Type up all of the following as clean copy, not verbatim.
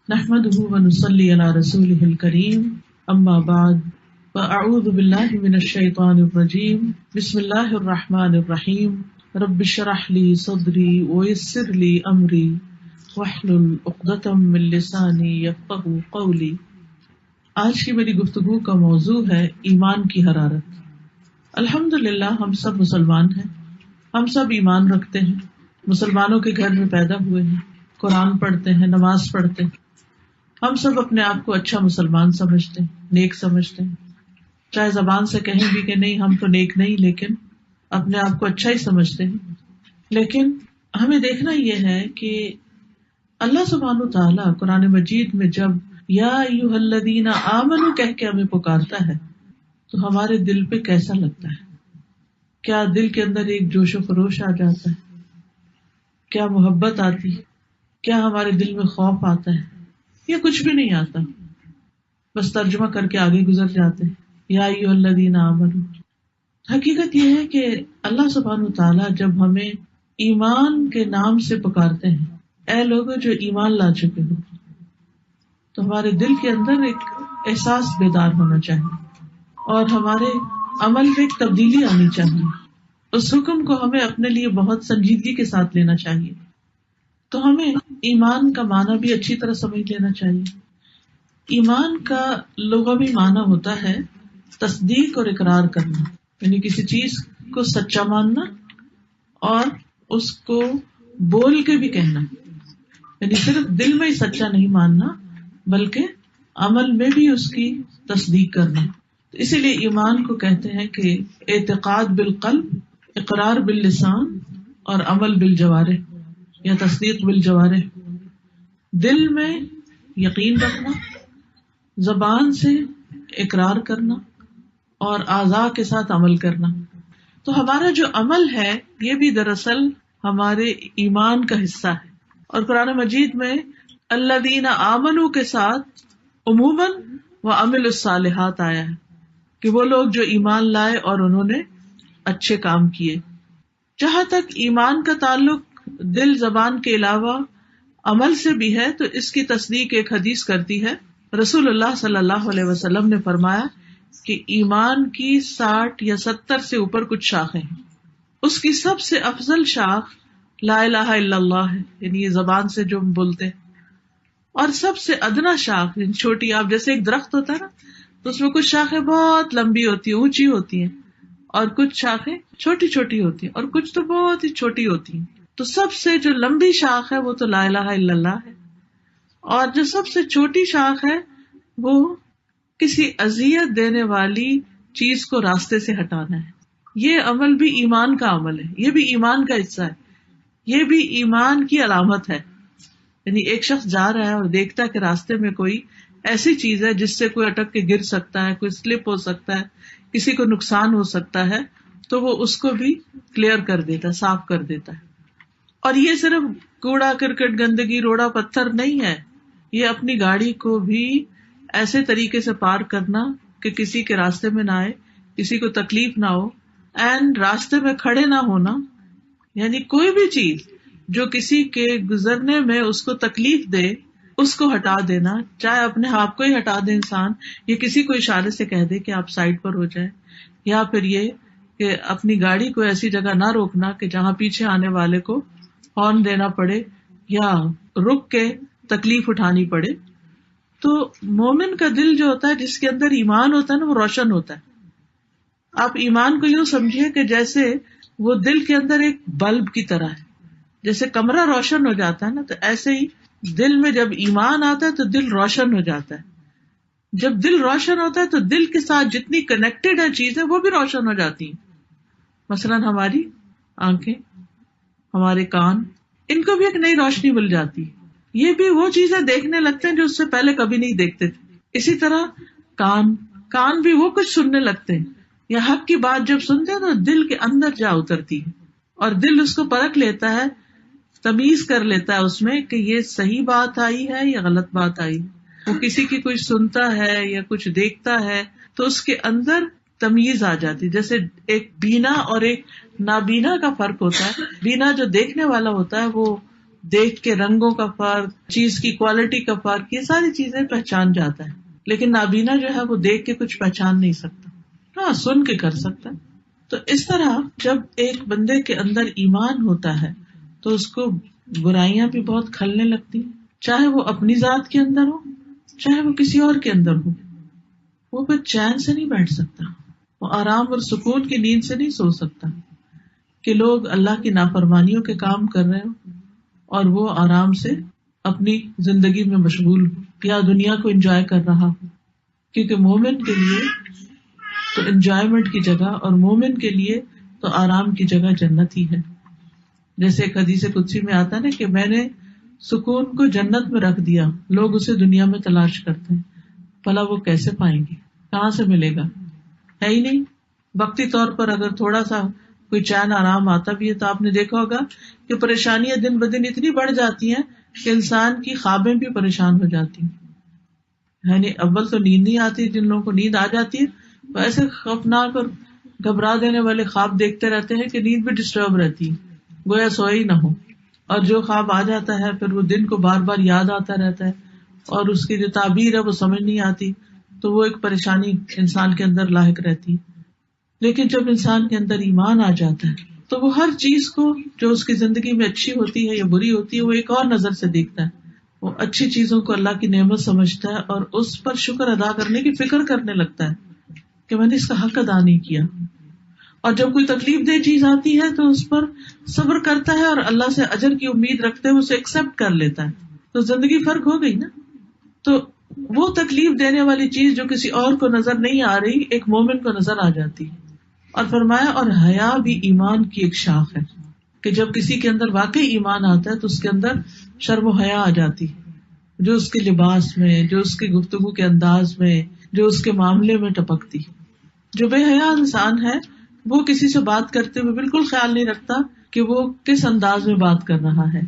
نحمده ونصلي على رسوله الكريم اما بعد فاعوذ بالله من الشيطان الرجيم بسم الله الرحمن الرحيم رب اشرح لي صدري ويسر لي امري واحلل عقدة من لساني يفقهوا قولي۔ آج کی میری گفتگو کا موضوع ہے ایمان کی حرارت۔ الحمدللہ ہم سب مسلمان ہیں، ہم سب ایمان رکھتے ہیں، مسلمانوں کے گھر میں پیدا ہوئے ہیں، قرآن پڑھتے ہیں، نماز پڑھتے ہیں، ہم سب اپنے آپ کو اچھا مسلمان سمجھتے ہیں، نیک سمجھتے ہیں، چاہے زبان سے کہیں بھی کہ نہیں ہم تو نیک نہیں، لیکن اپنے آپ کو اچھا ہی سمجھتے ہیں۔ لیکن ہمیں دیکھنا یہ ہے کہ اللہ سبحانہ وتعالیٰ قرآن مجید میں جب یا ایھا الذین آمنوا کہہ کے ہمیں پکارتا ہے تو ہمارے دل پہ کیسا لگتا ہے؟ کیا دل کے اندر ایک جوش و خروش آ جاتا ہے؟ کیا محبت آتی ہے؟ کیا ہمارے دل میں خوف آتا ہے؟ یا کچھ بھی نہیں آتا، بس ترجمہ کر کے آگے گزر جاتے ہیں یا ایھا الذین آمنوا۔ حقیقت یہ ہے کہ اللہ سبحانہ وتعالیٰ جب ہمیں ایمان کے نام سے پکارتے ہیں، اے لوگوں جو ایمان لا چکے ہو، تو ہمارے دل کے اندر ایک احساس بیدار ہونا چاہیے اور ہمارے عمل میں ایک تبدیلی آنی چاہیے۔ اس حکم کو ہمیں اپنے لیے بہت سنجیدگی کے ساتھ لینا چاہیے۔ تو ہمیں ایمان کا معنی بھی اچھی طرح سمجھ لینا چاہیے۔ ایمان کا لغوی معنی ہوتا ہے تصدیق اور اقرار کرنا، یعنی کسی چیز کو سچا ماننا اور اس کو بول کے بھی کہنا، یعنی صرف دل میں ہی سچا نہیں ماننا بلکہ عمل میں بھی اس کی تصدیق کرنا۔ تو اسی لیے ایمان کو کہتے ہیں کہ اعتقاد بالقلب، اقرار باللسان اور عمل بالجوارح یا تصدیق بالجوارح۔ دل میں یقین رکھنا، زبان سے اقرار کرنا اور اعضاء کے ساتھ عمل کرنا۔ تو ہمارا جو عمل ہے یہ بھی دراصل ہمارے ایمان کا حصہ ہے، اور قرآن مجید میں الذین آمنوا کے ساتھ عموماً وعملوا الصالحات آیا ہے کہ وہ لوگ جو ایمان لائے اور انہوں نے اچھے کام کیے۔ جہاں تک ایمان کا تعلق دل زبان کے علاوہ عمل سے بھی ہے تو اس کی تصدیق ایک حدیث کرتی ہے۔ رسول اللہ صلی اللہ علیہ وسلم نے فرمایا کہ ایمان کی 60 یا 70 سے اوپر کچھ شاخیں ہیں، اس کی سب سے افضل شاخ لا الہ الا اللہ ہے، یعنی یہ زبان سے جو ہم بولتے ہیں، اور سب سے ادنا شاخ یعنی چھوٹی، آپ جیسے ایک درخت ہوتا ہے نا تو اس میں کچھ شاخیں بہت لمبی ہوتی ہیں، اونچی ہوتی ہیں، اور کچھ شاخیں چھوٹی چھوٹی ہوتی ہیں، اور کچھ تو بہت ہی چھوٹی ہوتی ہیں۔ تو سب سے جو لمبی شاخ ہے وہ تو لا الہ الا اللہ ہے، اور جو سب سے چھوٹی شاخ ہے وہ کسی اذیت دینے والی چیز کو راستے سے ہٹانا ہے۔ یہ عمل بھی ایمان کا عمل ہے، یہ بھی ایمان کا حصہ ہے، یہ بھی ایمان کی علامت ہے۔ یعنی ایک شخص جا رہا ہے اور دیکھتا ہے کہ راستے میں کوئی ایسی چیز ہے جس سے کوئی اٹک کے گر سکتا ہے، کوئی سلپ ہو سکتا ہے، کسی کو نقصان ہو سکتا ہے، تو وہ اس کو بھی کلیئر کر دیتا ہے، صاف کر دیتا ہے۔ اور یہ صرف کوڑا کرکٹ گندگی روڑا پتھر نہیں ہے، یہ اپنی گاڑی کو بھی ایسے طریقے سے پار کرنا کہ کسی کے راستے میں نہ آئے، کسی کو تکلیف نہ ہو، اینڈ راستے میں کھڑے نہ ہونا، یعنی کوئی بھی چیز جو کسی کے گزرنے میں اس کو تکلیف دے اس کو ہٹا دینا، چاہے اپنے آپ کو ہی ہٹا دے انسان، یا کسی کو اشارے سے کہہ دے کہ آپ سائڈ پر ہو جائیں، یا پھر یہ کہ اپنی گاڑی کو ایسی جگہ نہ روکنا کہ جہاں پیچھے آنے والے کو ہارن دینا پڑے یا رک کے تکلیف اٹھانی پڑے۔ تو مومن کا دل جو ہوتا ہے، جس کے اندر ایمان ہوتا ہے نا، وہ روشن ہوتا ہے۔ آپ ایمان کو یوں سمجھیے کہ جیسے وہ دل کے اندر ایک بلب کی طرح ہے، جیسے کمرہ روشن ہو جاتا ہے نا، تو ایسے ہی دل میں جب ایمان آتا ہے تو دل روشن ہو جاتا ہے۔ جب دل روشن ہوتا ہے تو دل کے ساتھ جتنی کنیکٹڈ ہے چیزیں وہ بھی روشن ہو جاتی ہیں۔ مثلاً ہماری آنکھیں، ہمارے کان، ان کو بھی ایک نئی روشنی مل جاتی ہے، یہ بھی وہ چیزیں دیکھنے لگتے ہیں جو اس سے پہلے کبھی نہیں دیکھتے تھے۔ اسی طرح کان بھی وہ کچھ سننے لگتے ہیں، یا حق کی بات جب سنتے ہیں تو دل کے اندر جا اترتی ہے، اور دل اس کو پرکھ لیتا ہے، تمیز کر لیتا ہے اس میں کہ یہ صحیح بات آئی ہے یا غلط بات آئی ہے۔ وہ کسی کی کچھ سنتا ہے یا کچھ دیکھتا ہے تو اس کے اندر تمیز آ جاتی، جیسے ایک بینا اور ایک نابینا کا فرق ہوتا ہے۔ بینا جو دیکھنے والا ہوتا ہے وہ دیکھ کے رنگوں کا فرق، چیز کی کوالٹی کا فرق، یہ ساری چیزیں پہچان جاتا ہے. لیکن نابینا جو ہے وہ دیکھ کے کچھ پہچان نہیں سکتا، ہاں سن کے کر سکتا ہے. تو اس طرح جب ایک بندے کے اندر ایمان ہوتا ہے تو اس کو برائیاں بھی بہت کھلنے لگتی ہیں، چاہے وہ اپنی ذات کے اندر ہو چاہے وہ کسی اور کے اندر ہو. وہ پھر چین سے نہیں بیٹھ سکتا، وہ آرام اور سکون کی نیند سے نہیں سو سکتا کہ لوگ اللہ کی نافرمانیوں کے کام کر رہے ہوں اور وہ آرام سے اپنی زندگی میں مشغول ہو یا دنیا کو انجوائے کر رہا ہو. کیونکہ مومن کے لیے تو انجوائمنٹ کی جگہ اور مومن کے لیے تو آرام کی جگہ جنت ہی ہے. جیسے ایک حدیث قدسی میں آتا ہے نا کہ میں نے سکون کو جنت میں رکھ دیا، لوگ اسے دنیا میں تلاش کرتے ہیں، بھلا وہ کیسے پائیں گے، کہاں سے ملے گا، ہے ہی نہیں. وقتی طور پر اگر تھوڑا سا کوئی چین آرام آتا بھی ہے تو آپ نے دیکھا ہوگا کہ پریشانیاں دن بدن اتنی بڑھ جاتی ہیں کہ انسان کی خوابیں بھی پریشان ہو جاتی ہیں. یعنی اول تو نیند نہیں آتی، جن لوگوں کو نیند آ جاتی ہے وہ ایسے خوفناک اور گھبرا دینے والے خواب دیکھتے رہتے ہیں کہ نیند بھی ڈسٹرب رہتی ہے، گویا سوئے ہی نہ ہو. اور جو خواب آ جاتا ہے پھر وہ دن کو بار بار یاد آتا رہتا ہے اور اس کی جو تعبیر ہے وہ سمجھ نہیں آتی، تو وہ ایک پریشانی انسان کے اندر لاحق رہتی. لیکن جب انسان کے اندر ایمان آ جاتا ہے تو وہ ہر چیز کو جو اس کی زندگی میں اچھی ہوتی ہے یا بری ہوتی ہے وہ ایک اور نظر سے دیکھتا ہے. وہ اچھی چیزوں کو اللہ کی نعمت سمجھتا ہے اور اس پر شکر ادا کرنے کی فکر کرنے لگتا ہے کہ میں نے اس کا حق ادا نہیں کیا. اور جب کوئی تکلیف دہ چیز آتی ہے تو اس پر صبر کرتا ہے اور اللہ سے اجر کی امید رکھتے ہوئے اسے ایکسپٹ کر لیتا ہے. تو زندگی فرق ہو گئی نا. تو وہ تکلیف دینے والی چیز جو کسی اور کو نظر نہیں آ رہی ایک مومن کو نظر آ جاتی ہے. اور فرمایا اور حیا بھی ایمان کی ایک شاخ ہے کہ جب کسی کے اندر واقعی ایمان آتا ہے تو اس کے اندر شرم و حیا آ جاتی ہے، جو اس کے لباس میں، جو اس کی گفتگو کے انداز میں، جو اس کے معاملے میں ٹپکتی. جو بے حیا انسان ہے وہ کسی سے بات کرتے ہوئے بالکل خیال نہیں رکھتا کہ وہ کس انداز میں بات کر رہا ہے،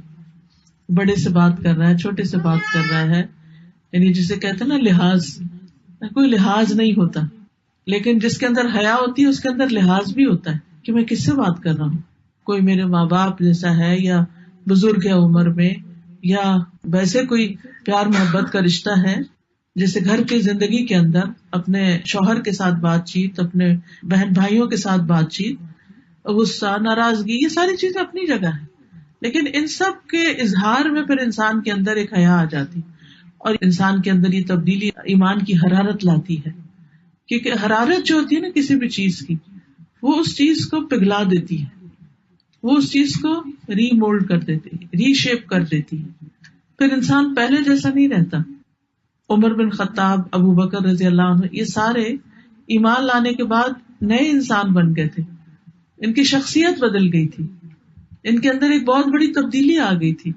بڑے سے بات کر رہا ہے، چھوٹے سے بات کر رہا ہے، یعنی جسے کہتے ہیں نا لحاظ، کوئی لحاظ نہیں ہوتا. لیکن جس کے اندر حیا ہوتی ہے اس کے اندر لحاظ بھی ہوتا ہے کہ میں کس سے بات کر رہا ہوں. کوئی میرے ماں باپ جیسا ہے یا بزرگ ہے عمر میں یا ویسے کوئی پیار محبت کا رشتہ ہے، جیسے گھر کی زندگی کے اندر اپنے شوہر کے ساتھ بات چیت، اپنے بہن بھائیوں کے ساتھ بات چیت، غصہ، ناراضگی، یہ ساری چیزیں اپنی جگہ ہیں. لیکن ان سب کے اظہار میں پھر انسان کے اندر ایک حیا آ جاتی اور انسان کے اندر یہ تبدیلی ایمان کی حرارت لاتی ہے. کیونکہ حرارت جو ہوتی ہے نا کسی بھی چیز کی، وہ اس چیز کو پگھلا دیتی ہے، وہ اس چیز کو ری مولڈ کر دیتی ہے، ری شیپ کر دیتی ہے. پھر انسان پہلے جیسا نہیں رہتا. عمر بن خطاب، ابو بکر رضی اللہ عنہ، یہ سارے ایمان لانے کے بعد نئے انسان بن گئے تھے. ان کی شخصیت بدل گئی تھی، ان کے اندر ایک بہت بڑی تبدیلی آ گئی تھی.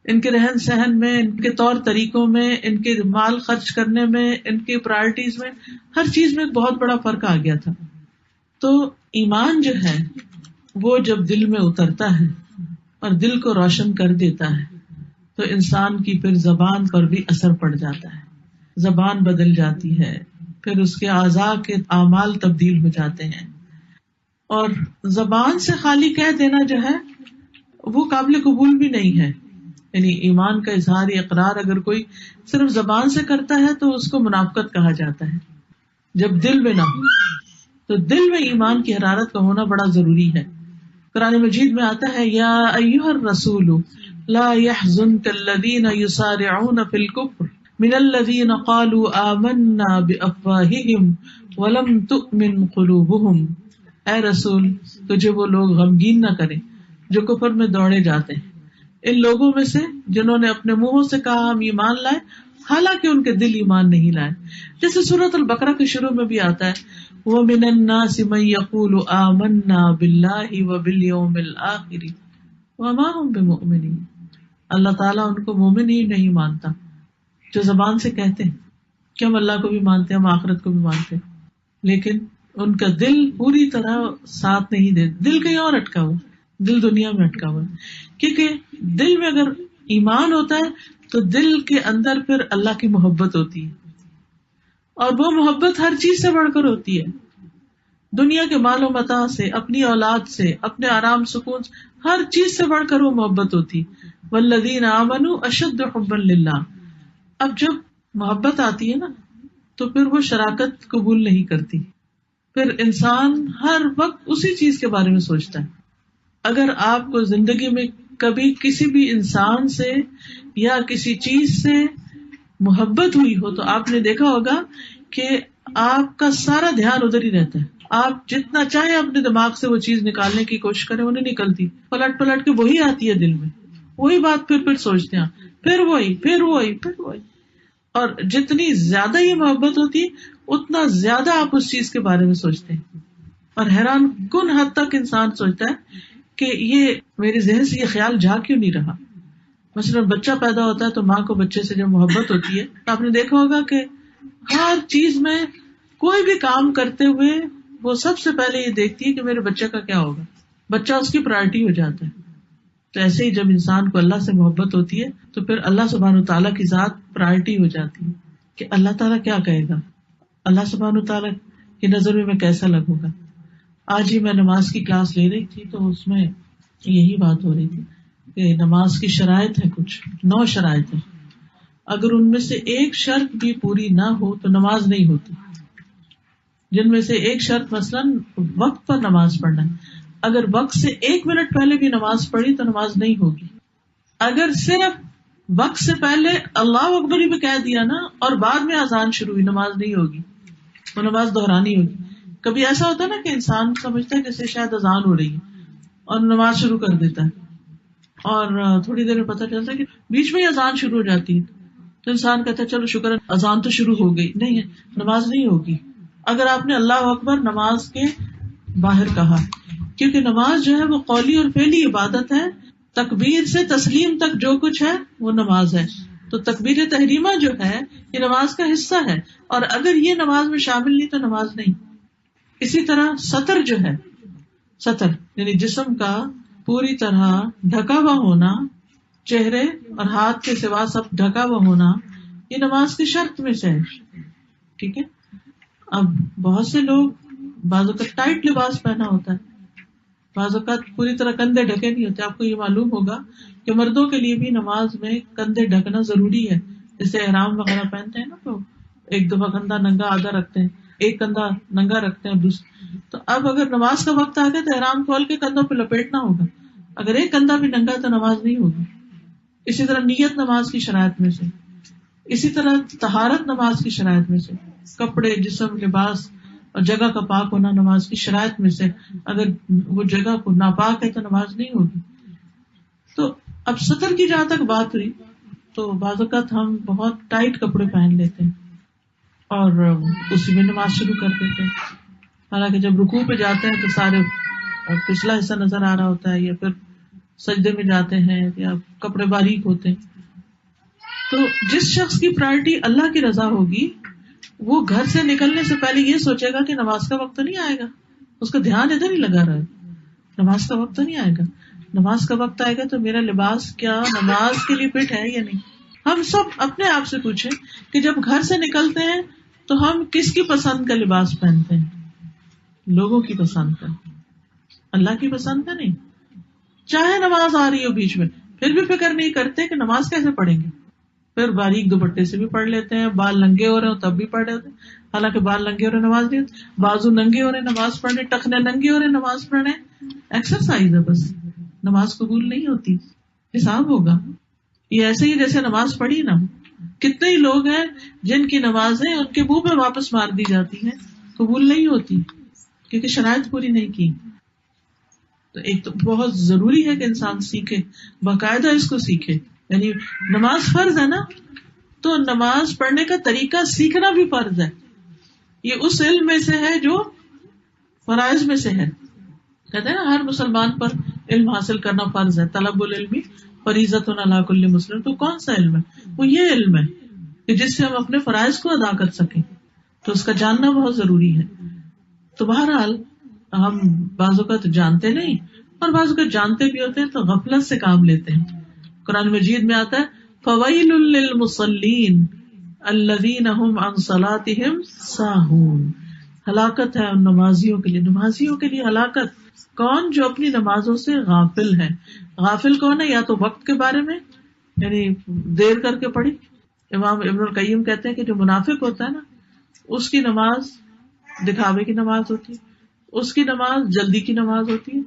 ان کے رہن سہن میں، ان کے طور طریقوں میں، ان کے مال خرچ کرنے میں، ان کی پرائرٹیز میں، ہر چیز میں ایک بہت بڑا فرق آ گیا تھا. تو ایمان جو ہے وہ جب دل میں اترتا ہے اور دل کو روشن کر دیتا ہے تو انسان کی پھر زبان پر بھی اثر پڑ جاتا ہے، زبان بدل جاتی ہے، پھر اس کے اعضاء کے اعمال تبدیل ہو جاتے ہیں. اور زبان سے خالی کہہ دینا جو ہے وہ قابل قبول بھی نہیں ہے. یعنی ایمان کا اظہار اقرار اگر کوئی صرف زبان سے کرتا ہے تو اس کو منافقت کہا جاتا ہے. جب دل میں نہ ہو تو دل میں ایمان کی حرارت کا ہونا بڑا ضروری ہے. قرآن مجید میں آتا ہے یا ایھا الرسول لا يحزنك الذين يسارعون في الكفر من الذين قالوا آمنا بأفواههم ولم تؤمن قلوبهم. اے رسول تجھے وہ لوگ غمگین نہ کریں جو کفر میں دوڑے جاتے ہیں، ان لوگوں میں سے جنہوں نے اپنے منہوں سے کہا ہم ایمان لائے حالانکہ ان کے دل ایمان نہیں لائے. جیسے سورۃ البقرہ کے شروع میں بھی آتا ہے وَمِنَ النَّاسِ مَن يَقُولُ آمَنَّا بِاللَّهِ وَبِالْيَوْمِ الْآخِرِ وَمَا هُمْ بِمُؤْمِنِينَ. اللہ تعالیٰ ان کو مومن ہی نہیں مانتا جو زبان سے کہتے ہیں کہ ہم اللہ کو بھی مانتے ہیں، ہم آخرت کو بھی مانتے ہیں، لیکن ان کا دل پوری طرح ساتھ نہیں دے. دل کہیں اور اٹکا ہوا، دل دنیا میں اٹکا ہوا. کیونکہ دل میں اگر ایمان ہوتا ہے تو دل کے اندر پھر اللہ کی محبت ہوتی ہے، اور وہ محبت ہر چیز سے بڑھ کر ہوتی ہے. دنیا کے مال و متاع سے، اپنی اولاد سے، اپنے آرام سکون سے، ہر چیز سے بڑھ کر وہ محبت ہوتی. والذین آمنوا اشد حبا للہ. اب جب محبت آتی ہے نا تو پھر وہ شراکت قبول نہیں کرتی، پھر انسان ہر وقت اسی چیز کے بارے میں سوچتا ہے. اگر آپ کو زندگی میں کبھی کسی بھی انسان سے یا کسی چیز سے محبت ہوئی ہو تو آپ نے دیکھا ہوگا کہ آپ کا سارا دھیان ادھر ہی رہتا ہے. آپ جتنا چاہے اپنے دماغ سے وہ چیز نکالنے کی کوشش کریں، وہ نہیں نکلتی، پلٹ پلٹ کے وہی آتی ہے دل میں، وہی بات پھر سوچتے ہیں، پھر وہی. اور جتنی زیادہ یہ محبت ہوتی اتنا زیادہ آپ اس چیز کے بارے میں سوچتے ہیں، اور حیران کن حد تک انسان سوچتا ہے کہ یہ میرے ذہن سے یہ خیال جا کیوں نہیں رہا. مثلا بچہ پیدا ہوتا ہے تو ماں کو بچے سے جب محبت ہوتی ہے تو آپ نے دیکھا ہوگا کہ ہر چیز میں کوئی بھی کام کرتے ہوئے وہ سب سے پہلے یہ دیکھتی ہے کہ میرے بچے کا کیا ہوگا، بچہ اس کی پرائرٹی ہو جاتا ہے. تو ایسے ہی جب انسان کو اللہ سے محبت ہوتی ہے تو پھر اللہ سبحانہ وتعالیٰ کی ذات پرائرٹی ہو جاتی ہے کہ اللہ تعالیٰ کیا کہے گا، اللہ سبحانہ وتعالیٰ کی نظر میں کیسا لگوں گا. آج ہی میں نماز کی کلاس لے رہی تھی تو اس میں یہی بات ہو رہی تھی کہ نماز کی شرائط ہے، کچھ 9 شرائط ہیں، اگر ان میں سے ایک شرط بھی پوری نہ ہو تو نماز نہیں ہوتی. جن میں سے ایک شرط مثلاً وقت پر نماز پڑھنا ہے، اگر وقت سے 1 منٹ پہلے بھی نماز پڑھی تو نماز نہیں ہوگی. اگر صرف وقت سے پہلے اللہ اکبر ہی بھی کہہ دیا نا اور بعد میں اذان شروع ہوئی، نماز نہیں ہوگی، وہ نماز دہرانی ہوگی. کبھی ایسا ہوتا ہے نا کہ انسان سمجھتا ہے جیسے شاید اذان ہو رہی ہے اور نماز شروع کر دیتا ہے، اور تھوڑی دیر میں پتہ چلتا ہے کہ بیچ میں ہی اذان شروع ہو جاتی ہے تو انسان کہتا ہے چلو شکر ہے اذان تو شروع ہو گئی. نہیں ہے، نماز نہیں ہوگی اگر آپ نے اللہ اکبر نماز کے باہر کہا، کیونکہ نماز جو ہے وہ قولی اور فعلی عبادت ہے. تکبیر سے تسلیم تک جو کچھ ہے وہ نماز ہے. تو تکبیر تحریمہ جو ہے یہ نماز کا حصہ ہے، اور اگر یہ نماز میں شامل نہیں تو نماز نہیں. اسی طرح سطر جو ہے، سطر یعنی جسم کا پوری طرح ڈھکا ہوا ہونا، چہرے اور ہاتھ کے سوا سب ڈھکا ہوا ہونا، یہ نماز کی شرط میں سے ہے. ٹھیک ہے. اب بہت سے لوگ بعض اوقات ٹائٹ لباس پہنا ہوتا ہے، بعض اوقات پوری طرح کندھے ڈھکے نہیں ہوتے. آپ کو یہ معلوم ہوگا کہ مردوں کے لیے بھی نماز میں کندھے ڈھکنا ضروری ہے. جیسے احرام وغیرہ پہنتے ہیں نا تو ایک دفعہ کندھا ننگا آدھا رکھتے ہیں، ایک کندھا ننگا رکھتے ہیں تو اب اگر نماز کا وقت آ گیا تو احرام کھول کے کندھوں پہ لپیٹنا ہوگا. اگر ایک کندھا بھی ننگا تو نماز نہیں ہوگی. اسی طرح نیت نماز کی شرائط میں سے، اسی طرح طہارت نماز کی شرائط میں سے، کپڑے، جسم، لباس اور جگہ کا پاک ہونا نماز کی شرائط میں سے. اگر وہ جگہ کو ناپاک ہے تو نماز نہیں ہوگی. تو اب سطر کی جہاں تک بات ہوئی تو بعض اوقات ہم بہت ٹائٹ کپڑے پہن لیتے ہیں اور اسی میں نماز شروع کر دیتے ہیں، حالانکہ جب رکوع پہ جاتے ہیں تو سارے پچھلا حصہ نظر آ رہا ہوتا ہے، یا پھر سجدے میں جاتے ہیں یا کپڑے باریک ہوتے ہیں. تو جس شخص کی پرائرٹی اللہ کی رضا ہوگی وہ گھر سے نکلنے سے پہلے یہ سوچے گا کہ نماز کا وقت تو نہیں آئے گا، اس کا دھیان ادھر ہی لگا رہے، نماز کا وقت تو نہیں آئے گا، نماز کا وقت آئے گا تو میرا لباس کیا نماز کے لیے فٹ ہے یا نہیں. ہم سب اپنے آپ سے پوچھیں کہ جب گھر سے نکلتے ہیں تو ہم کس کی پسند کا لباس پہنتے ہیں؟ لوگوں کی پسند کا، اللہ کی پسند کا نہیں. چاہے نماز آ رہی ہو بیچ میں پھر بھی فکر نہیں کرتے کہ نماز کیسے پڑھیں گے، پھر باریک دوپٹے سے بھی پڑھ لیتے ہیں، بال ننگے ہو رہے ہو تب بھی پڑھ رہے ہوتے ہیں، حالانکہ بال ننگے ہو رہے نماز نہیں ہوتی، بازو ننگے ہو رہے نماز پڑھنے، ٹخنے ننگے ہو رہے نماز پڑھنے. ایکسرسائز ہے بس، نماز قبول نہیں ہوتی، حساب ہوگا. یہ ایسے ہی جیسے نماز پڑھی نا، کتنے ہی لوگ ہیں جن کی نمازیں ان کے منہ پہ واپس مار دی جاتی ہیں، قبول نہیں ہوتی کیونکہ شرائط پوری نہیں کی. تو ایک تو بہت ضروری ہے کہ انسان سیکھے، باقاعدہ اس کو سیکھے. یعنی نماز فرض ہے نا تو نماز پڑھنے کا طریقہ سیکھنا بھی فرض ہے. یہ اس علم میں سے ہے جو فرائض میں سے ہے. کہتے ہیں نا ہر مسلمان پر علم حاصل کرنا فرض ہے، طلب العلم فریضۃ علی کل مسلم. تو کون سا علم ہے؟ وہ یہ علم ہے کہ جس سے ہم اپنے فرائض کو ادا کر سکیں، تو اس کا جاننا بہت ضروری ہے. تو بہرحال ہم بعض اوقات جانتے نہیں اور بعض اوقات جانتے بھی ہوتے ہیں تو غفلت سے کام لیتے ہیں. قرآن مجید میں آتا ہے فویل للمصلین الذین هم عن صلاتهم ساہون. ہلاکت ہے ان نمازیوں کے لیے، نمازیوں کے لیے ہلاکت کون جو اپنی نمازوں سے غافل ہے. غافل کون ہے؟ یا تو وقت کے بارے میں یعنی دیر کر کے پڑھی. امام ابن القیم کہتے ہیں کہ جو منافق ہوتا ہے نا اس کی نماز دکھاوے کی نماز ہوتی ہے, اس کی نماز جلدی کی نماز ہوتی ہے,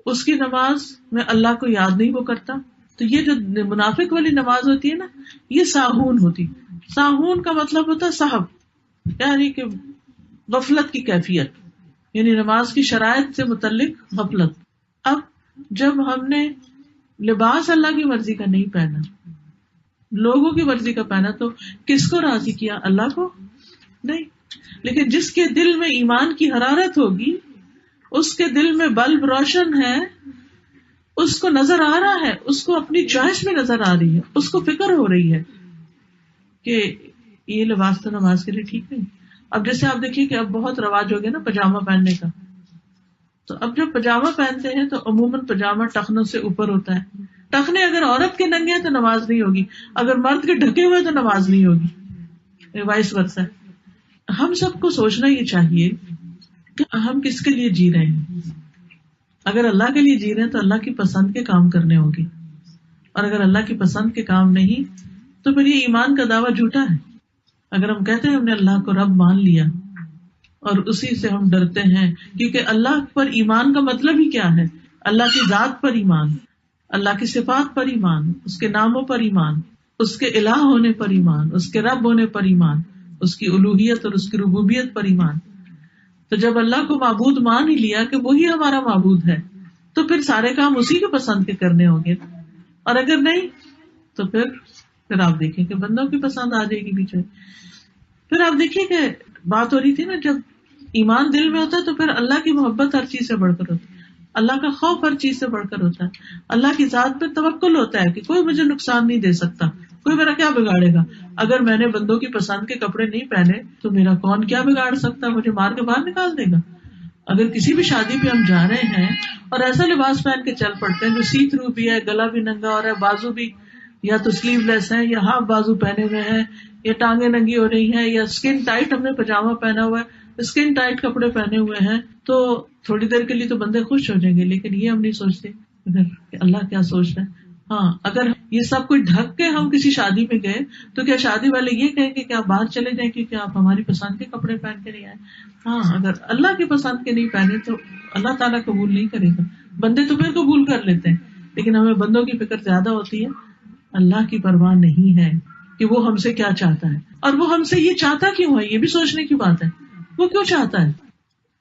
اس کی نماز میں اللہ کو یاد نہیں وہ کرتا. تو یہ جو منافق والی نماز ہوتی ہے نا یہ ساہون ہوتی. ساہون کا مطلب ہوتا ہے صاحب, یعنی کہ غفلت کی کیفیت, یعنی نماز کی شرائط سے متعلق غفلت. اب جب ہم نے لباس اللہ کی مرضی کا نہیں پہنا, لوگوں کی مرضی کا پہنا, تو کس کو راضی کیا؟ اللہ کو نہیں. لیکن جس کے دل میں ایمان کی حرارت ہوگی, اس کے دل میں بلب روشن ہے, اس کو نظر آ رہا ہے, اس کو اپنی چوائس میں نظر آ رہی ہے, اس کو فکر ہو رہی ہے کہ یہ لباس تو نماز کے لیے ٹھیک نہیں. اب جیسے آپ دیکھیے کہ اب بہت رواج ہو گیا نا پاجامہ پہننے کا, تو اب جب پاجامہ پہنتے ہیں تو عموماً پاجامہ ٹخنوں سے اوپر ہوتا ہے. ٹخنے اگر عورت کے ننگے ہیں تو نماز نہیں ہوگی, اگر مرد کے ڈھکے ہوئے تو نماز نہیں ہوگی, وائس ورسا. ہم سب کو سوچنا یہ چاہیے کہ ہم کس کے لیے جی رہے ہیں. اگر اللہ کے لیے جی رہے ہیں تو اللہ کی پسند کے کام کرنے ہوں گے, اور اگر اللہ کی پسند کے کام نہیں تو پھر یہ ایمان کا دعویٰ جھوٹا ہے. اگر ہم کہتے ہیں ہم نے اللہ کو رب مان لیا اور اسی سے ہم ڈرتے ہیں, کیونکہ اللہ پر ایمان کا مطلب ہی کیا ہے؟ اللہ کی ذات پر ایمان, اللہ کی صفات پر ایمان, اس کے ناموں پر ایمان, اس کے الہ ہونے پر ایمان, اس کے رب ہونے پر ایمان, اس کی الوہیت اور اس کی ربوبیت پر ایمان. تو جب اللہ کو معبود مان ہی لیا کہ وہی ہمارا معبود ہے, تو پھر سارے کام اسی کے پسند کے کرنے ہوں گے. اور اگر نہیں تو پھر آپ دیکھیں کہ بندوں کی پسند آ جائے گی پیچھے. پھر آپ دیکھیے کہ بات ہو رہی تھی نا, جب ایمان دل میں ہوتا ہے تو پھر اللہ کی محبت ہر چیز سے بڑھ کر ہوتی ہے, اللہ کا خوف ہر چیز سے بڑھ کر ہوتا ہے, اللہ کی ذات پہ توکل ہوتا ہے کہ کوئی مجھے نقصان نہیں دے سکتا, کوئی میرا کیا بگاڑے گا. اگر میں نے بندوں کی پسند کے کپڑے نہیں پہنے تو میرا کون کیا بگاڑ سکتا, مجھے مار کے باہر نکال دے گا. اگر کسی بھی شادی پہ ہم جا رہے ہیں اور ایسا لباس پہن کے چل پڑتے ہیں جو سی تھرو بھی ہے, گلا بھی ننگا ہو رہا ہے, بازو بھی یا تو سلیو لیس ہے یا ہاف بازو پہنے ہوئے ہیں, یا ٹانگیں ننگی ہو رہی ہیں, یا اسکن ٹائٹ ہم نے پاجامہ پہنا ہوا ہے, اسکن ٹائٹ کپڑے پہنے ہوئے ہیں, تو تھوڑی دیر کے لیے تو بندے خوش ہو جائیں گے. لیکن یہ ہم نہیں سوچتے کہ اللہ کیا سوچ رہے ہیں. ہاں, اگر یہ سب کچھ ڈھک کے ہم کسی شادی میں گئے تو کیا شادی والے یہ کہیں گے کہ آپ باہر چلے جائیں کیونکہ آپ ہماری پسند کے کپڑے پہن کے نہیں آئے؟ ہاں, اگر اللہ کی پسند کے نہیں پہنے تو اللہ تعالیٰ قبول نہیں کرے گا. بندے تو پھر قبول کر لیتے ہیں, لیکن ہمیں بندوں کی فکر زیادہ ہوتی ہے, اللہ کی پرواہ نہیں ہے کہ وہ ہم سے کیا چاہتا ہے, اور وہ ہم سے یہ چاہتا کیوں ہے, یہ بھی سوچنے کی بات ہے. وہ کیوں چاہتا ہے؟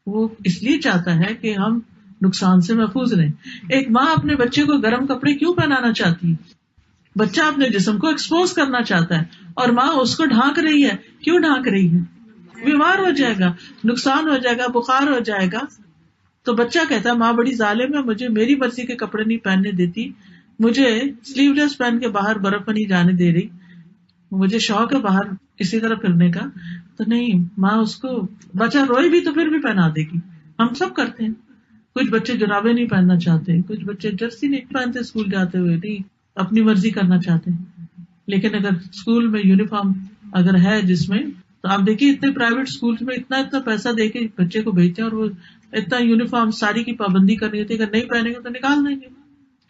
وہ اس لیے چاہتا ہے کہ ہم نقصان سے محفوظ رہیں. ایک ماں اپنے بچے کو گرم کپڑے کیوں پہنانا چاہتی ہے؟ بچہ اپنے جسم کو ایکسپوز کرنا چاہتا ہے, اور ماں اس کو ڈھانک رہی ہے. کیوں ڈھانک رہی ہے؟ بیمار ہو جائے گا, نقصان ہو جائے گا, بخار ہو جائے گا. تو بچہ کہتا ہے ماں بڑی ظالم ہے, مجھے میری مرضی کے کپڑے نہیں پہننے دیتی, مجھے سلیو لیس پہن کے باہر برف میں نہیں جانے دے رہی, مجھے شوق ہے باہر اسی طرح پھرنے کا. تو نہیں, ماں اس کو, بچہ روئے بھی تو پھر بھی پہنا دے گی. ہم سب کرتے ہیں. کچھ بچے جرابیں نہیں پہننا چاہتے, کچھ بچے جرسی نہیں پہنتے اسکول جاتے ہوئے, نہیں اپنی مرضی کرنا چاہتے ہیں. لیکن اگر اسکول میں یونیفارم اگر ہے جس میں, تو آپ دیکھیے اتنے پرائیویٹ اسکول میں اتنا پیسہ دے کے بچے کو بھیجتے ہیں, اور وہ اتنا یونیفارم ساری کی پابندی کرنی ہوتی ہے, اگر نہیں پہنے گے تو نکال دیں گے,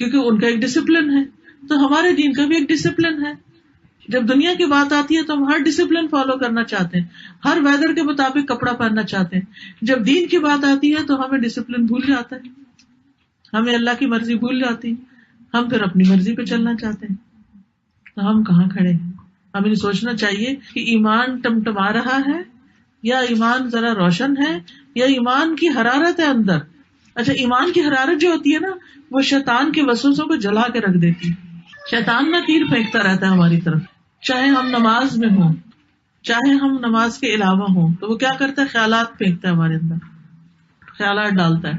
کیونکہ ان کا ایک ڈسپلن ہے. تو ہمارے دین کا بھی ایک ڈسپلن ہے. جب دنیا کی بات آتی ہے تو ہم ہر ڈسپلن فالو کرنا چاہتے ہیں, ہر ویدر کے مطابق کپڑا پہننا چاہتے ہیں. جب دین کی بات آتی ہے تو ہمیں ڈسپلن بھول جاتا ہے, ہمیں اللہ کی مرضی بھول جاتی ہے, ہم پھر اپنی مرضی پہ چلنا چاہتے ہیں. تو ہم کہاں کھڑے ہیں؟ ہمیں یہ سوچنا چاہیے کہ ایمان ٹمٹما رہا ہے, یا ایمان ذرا روشن ہے, یا ایمان کی حرارت ہے اندر. اچھا, ایمان کی حرارت جو ہوتی ہے نا, وہ شیطان کے وسوسوں کو جلا کے رکھ دیتی ہے. شیطان نہ تیر پھینکتا رہتا ہے ہماری طرف, چاہے ہم نماز میں ہوں چاہے ہم نماز کے علاوہ ہوں, تو وہ کیا کرتا ہے؟ خیالات پھینکتا ہے ہمارے اندر, خیالات ڈالتا ہے.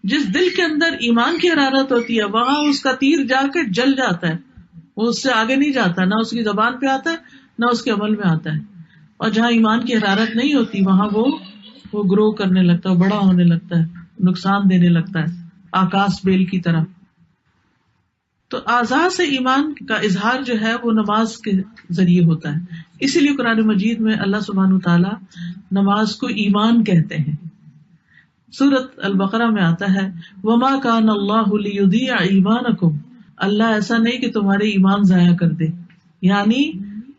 جس دل کے اندر ایمان کی حرارت ہوتی ہے وہاں اس کا تیر جا کے جل جاتا ہے, وہ اس سے آگے نہیں جاتا, نہ اس کی زبان پہ آتا ہے نہ اس کے عمل میں آتا ہے. اور جہاں ایمان کی حرارت نہیں ہوتی وہاں وہ گرو کرنے لگتا ہے, بڑا ہونے لگتا ہے, نقصان دینے لگتا ہے, آکاش بیل کی طرح. تو اعضاء سے ایمان کا اظہار جو ہے وہ نماز کے ذریعے ہوتا ہے. اسی لیے قرآن مجید میں اللہ سبحانہ تعالیٰ نماز کو ایمان کہتے ہیں. سورۃ البقرہ میں آتا ہے وما کان اللہ لیضیع ایمانکم، اللہ ایسا نہیں کہ تمہارے ایمان ضائع کر دے، یعنی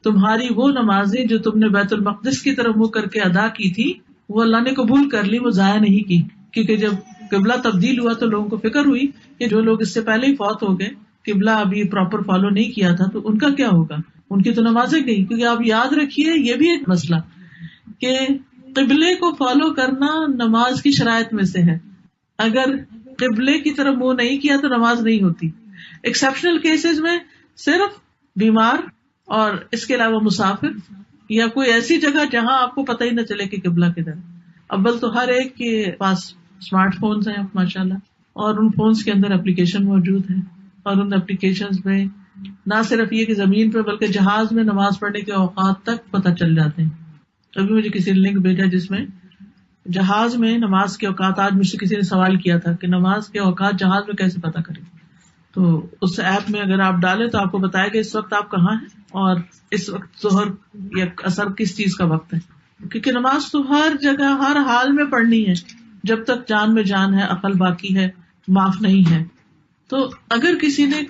تمہاری وہ نمازیں جو تم نے بیت المقدس کی طرف منہ کر کے ادا کی تھی وہ اللہ نے قبول کر لی، وہ ضائع نہیں کی. کیونکہ جب قبلہ تبدیل ہوا تو لوگوں کو فکر ہوئی کہ جو لوگ اس سے پہلے ہی فوت ہو گئے، قبلہ ابھی پراپر فالو نہیں کیا تھا، تو ان کا کیا ہوگا، ان کی تو نمازیں گئی. کیونکہ آپ یاد رکھیے یہ بھی ایک مسئلہ کہ قبلے کو فالو کرنا نماز کی شرائط میں سے ہے. اگر قبلے کی طرف منہ نہیں کیا تو نماز نہیں ہوتی. ایکسیپشنل کیسز میں صرف بیمار اور اس کے علاوہ مسافر یا کوئی ایسی جگہ جہاں آپ کو پتہ ہی نہ چلے کہ قبلہ کدھر. اول تو ہر ایک کے پاس اسمارٹ فونز ہیں ماشاءاللہ، اور ان فونز کے اندر اپلیکیشن موجود ہیں، اور ان اپلیکیشنز میں نہ صرف یہ کہ زمین پہ بلکہ جہاز میں نماز پڑھنے کے اوقات تک پتہ چل جاتے ہیں. ابھی مجھے کسی نے لنک بھیجا جس میں جہاز میں نماز کے اوقات، آج مجھ سے کسی نے سوال کیا تھا کہ نماز کے اوقات جہاز میں کیسے پتہ کریں. تو اس ایپ میں اگر آپ ڈالیں تو آپ کو بتائے گا اس وقت آپ کہاں ہیں اور اس وقت ظہر یا عصر کس چیز کا وقت ہے. کیونکہ نماز تو ہر جگہ ہر حال میں پڑھنی ہے جب تک جان میں جان ہے، عقل باقی ہے، معاف نہیں ہے. تو اگر کسی نے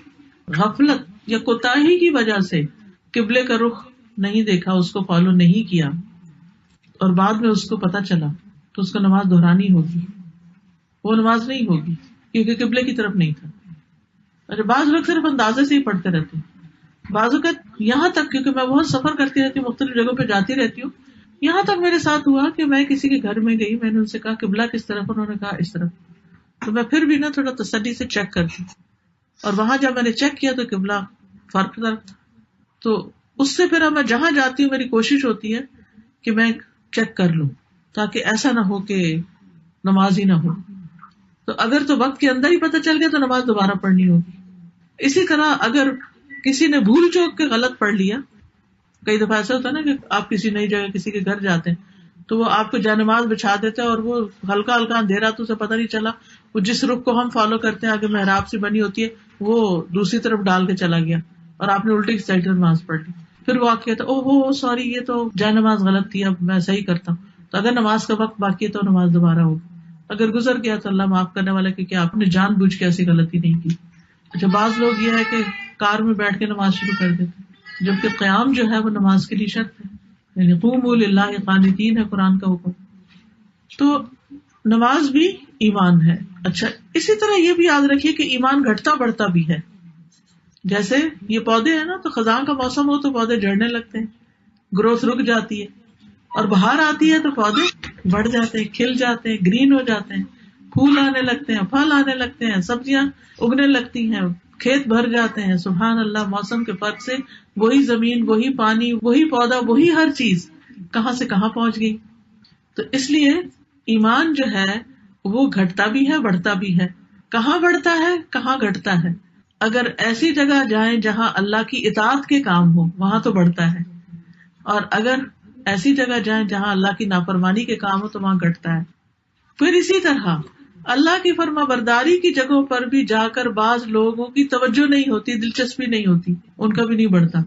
غفلت یا کوتاہی کی وجہ سے قبلے کا رخ نہیں دیکھا، اس کو فالو نہیں کیا اور بعد میں اس کو پتہ چلا تو اس کو نماز دہرانی ہوگی، وہ نماز نہیں ہوگی کیونکہ قبلے کی طرف نہیں تھا. اچھا، بعض لوگ صرف اندازے سے ہی پڑھتے رہتے ہیں. بعض اوقات یہاں تک، کیونکہ میں بہت سفر کرتی رہتی ہوں، مختلف جگہوں پہ جاتی رہتی ہوں، یہاں تک میرے ساتھ ہوا کہ میں کسی کے گھر میں گئی، میں نے ان سے کہا قبلہ کس طرف، انہوں نے کہا اس طرف. تو میں پھر بھی نا تھوڑا تسلی سے چیک کرتی، اور وہاں جب میں نے چیک کیا تو قبلہ فرق تھا. تو اس سے پھر میں جہاں جاتی ہوں میری کوشش ہوتی ہے کہ میں چیک کر لوں تاکہ ایسا نہ ہو کہ نماز ہی نہ ہو. تو اگر تو وقت کے اندر ہی پتہ چل گیا تو نماز دوبارہ پڑھنی ہوگی. اسی طرح اگر کسی نے بھول چوک کے غلط پڑھ لیا، کئی دفعہ ایسا ہوتا ہے نا کہ آپ کسی نئی جگہ کسی کے گھر جاتے ہیں تو وہ آپ کو جائے نماز بچھا دیتے ہیں اور وہ ہلکا ہلکا اندھیرا تو اسے پتہ نہیں چلا، وہ جس رخ کو ہم فالو کرتے ہیں آگے محراب سے بنی ہوتی ہے وہ دوسری طرف ڈال کے چلا گیا اور آپ نے الٹی سائڈ نماز پڑھ لی. پھر وہ آپ کہتا او ہو سوری یہ تو جائے نماز غلط تھی، اب میں صحیح کرتا ہوں. تو اگر نماز کا وقت باقی ہے تو نماز دوبارہ ہوگی. اگر گزر گیا تو اللہ معاف کرنے والا، کیونکہ آپ نے جان بوجھ کے ایسی غلطی نہیں کی. اچھا، بعض لوگ یہ ہے کہ کار میں بیٹھ کے نماز شروع کر دیتے، جبکہ قیام جو ہے وہ نماز کے لیے شرط ہے، یعنی قوموا للہ قانتین ہے قرآن کا حکم. تو نماز بھی ایمان ہے. اچھا، اسی طرح یہ بھی یاد رکھیے کہ ایمان گھٹتا بڑھتا بھی ہے. جیسے یہ پودے ہیں نا، تو خزاں کا موسم ہو تو پودے جھڑنے لگتے ہیں، گروتھ رک جاتی ہے، اور بہار آتی ہے تو پودے بڑھ جاتے ہیں، کھل جاتے ہیں، گرین ہو جاتے ہیں، پھول آنے لگتے ہیں، پھل آنے لگتے ہیں، سبزیاں اگنے لگتی ہیں، کھیت بھر جاتے ہیں. سبحان اللہ، موسم کے فرق سے وہی زمین، وہی پانی، وہی پودا، وہی ہر چیز کہاں سے کہاں پہنچ گئی. تو اس لیے ایمان جو ہے وہ گھٹتا بھی ہے بڑھتا بھی ہے. کہاں بڑھتا ہے کہاں گھٹتا ہے؟ اگر ایسی جگہ جائیں جہاں اللہ کی اطاعت کے کام ہو وہاں تو بڑھتا ہے، اور اگر ایسی جگہ جائیں جہاں اللہ کی نافرمانی کے کام ہو تو وہاں گھٹتا ہے. پھر اسی طرح اللہ کی فرما برداری کی جگہوں پر بھی جا کر بعض لوگوں کی توجہ نہیں ہوتی، دلچسپی نہیں ہوتی، ان کا بھی نہیں بڑھتا.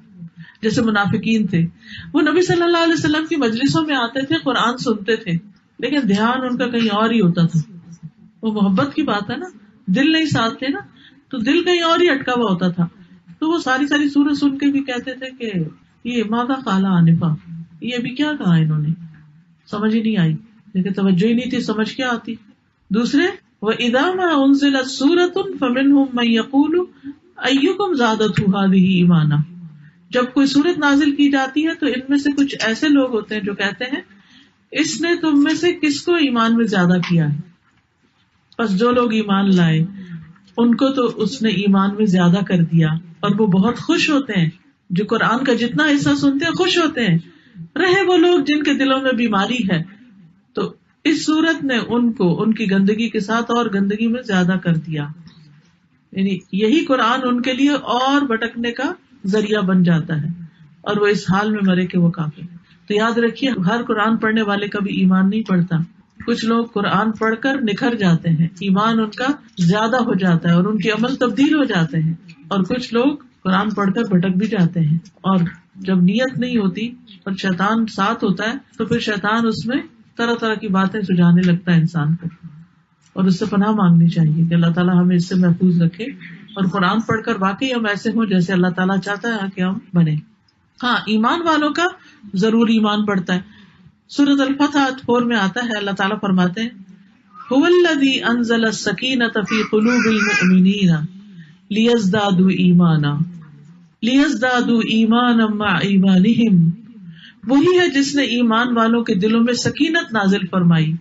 جیسے منافقین تھے، وہ نبی صلی اللہ علیہ وسلم کی مجلسوں میں آتے تھے، قرآن سنتے تھے، لیکن دھیان ان کا کہیں اور ہی ہوتا تھا. وہ محبت کی بات ہے نا، دل نہیں ساتھ تھے نا، تو دل کہیں اور ہی اٹکا ہوا ہوتا تھا. تو وہ ساری سورت سن کے بھی کہتے تھے کہ یہ ماذا قال آنفا، یہ بھی کیا کہا انہوں نے، سمجھ ہی نہیں آئی، لیکن توجہ ہی نہیں تھی، سمجھ کیا آتی. دوسرے وَإِذَا مَا أُنزِلَتْ سُورَةٌ فَمِنْهُمْ مَن يَقُولُ أَيُّكُمْ زَادَتْهُ هَٰذِهِ إِيمَانًا. جب کوئی سورت نازل کی جاتی ہے تو ان میں سے کچھ ایسے لوگ ہوتے ہیں جو کہتے ہیں اس نے تم میں سے کس کو ایمان میں زیادہ کیا ہے. بس جو لوگ ایمان لائے ان کو تو اس نے ایمان میں زیادہ کر دیا، اور وہ بہت خوش ہوتے ہیں. جو قرآن کا جتنا حصہ سنتے ہیں خوش ہوتے ہیں. رہے وہ لوگ جن کے دلوں میں بیماری ہے تو اس صورت نے ان کو ان کی گندگی کے ساتھ اور گندگی میں زیادہ کر دیا. یعنی یہی قرآن ان کے لیے اور بھٹکنے کا ذریعہ بن جاتا ہے، اور وہ اس حال میں مرے کہ وہ کافر. تو یاد رکھیے ہر قرآن پڑھنے والے کا بھی ایمان نہیں پڑھتا. کچھ لوگ قرآن پڑھ کر نکھر جاتے ہیں، ایمان ان کا زیادہ ہو جاتا ہے اور ان کے عمل تبدیل ہو جاتے ہیں، اور کچھ لوگ قرآن پڑھ کر بھٹک بھی جاتے ہیں. اور جب نیت نہیں ہوتی اور شیطان ساتھ ہوتا ہے تو پھر شیطان اس میں طرح طرح کی باتیں سجانے لگتا ہے انسان کو. اور اس سے پناہ مانگنی چاہیے کہ اللہ تعالیٰ ہمیں اس سے محفوظ رکھے اور قرآن پڑھ کر واقعی ہم ایسے ہوں جیسے اللہ تعالیٰ چاہتا ہے کہ ہم بنے. ہاں ایمان والوں کا ضرور ایمان بڑھتا ہے. سورۃ الفتح 4 میں آتا ہے, اللہ تعالیٰ فرماتے ہیں هو الذی انزل السکینۃ فی قلوب المؤمنین لیزدادوا ایمانا مع ایمانہم. وہی ہے جس نے ایمان والوں کے دلوں میں سکینت نازل فرمائی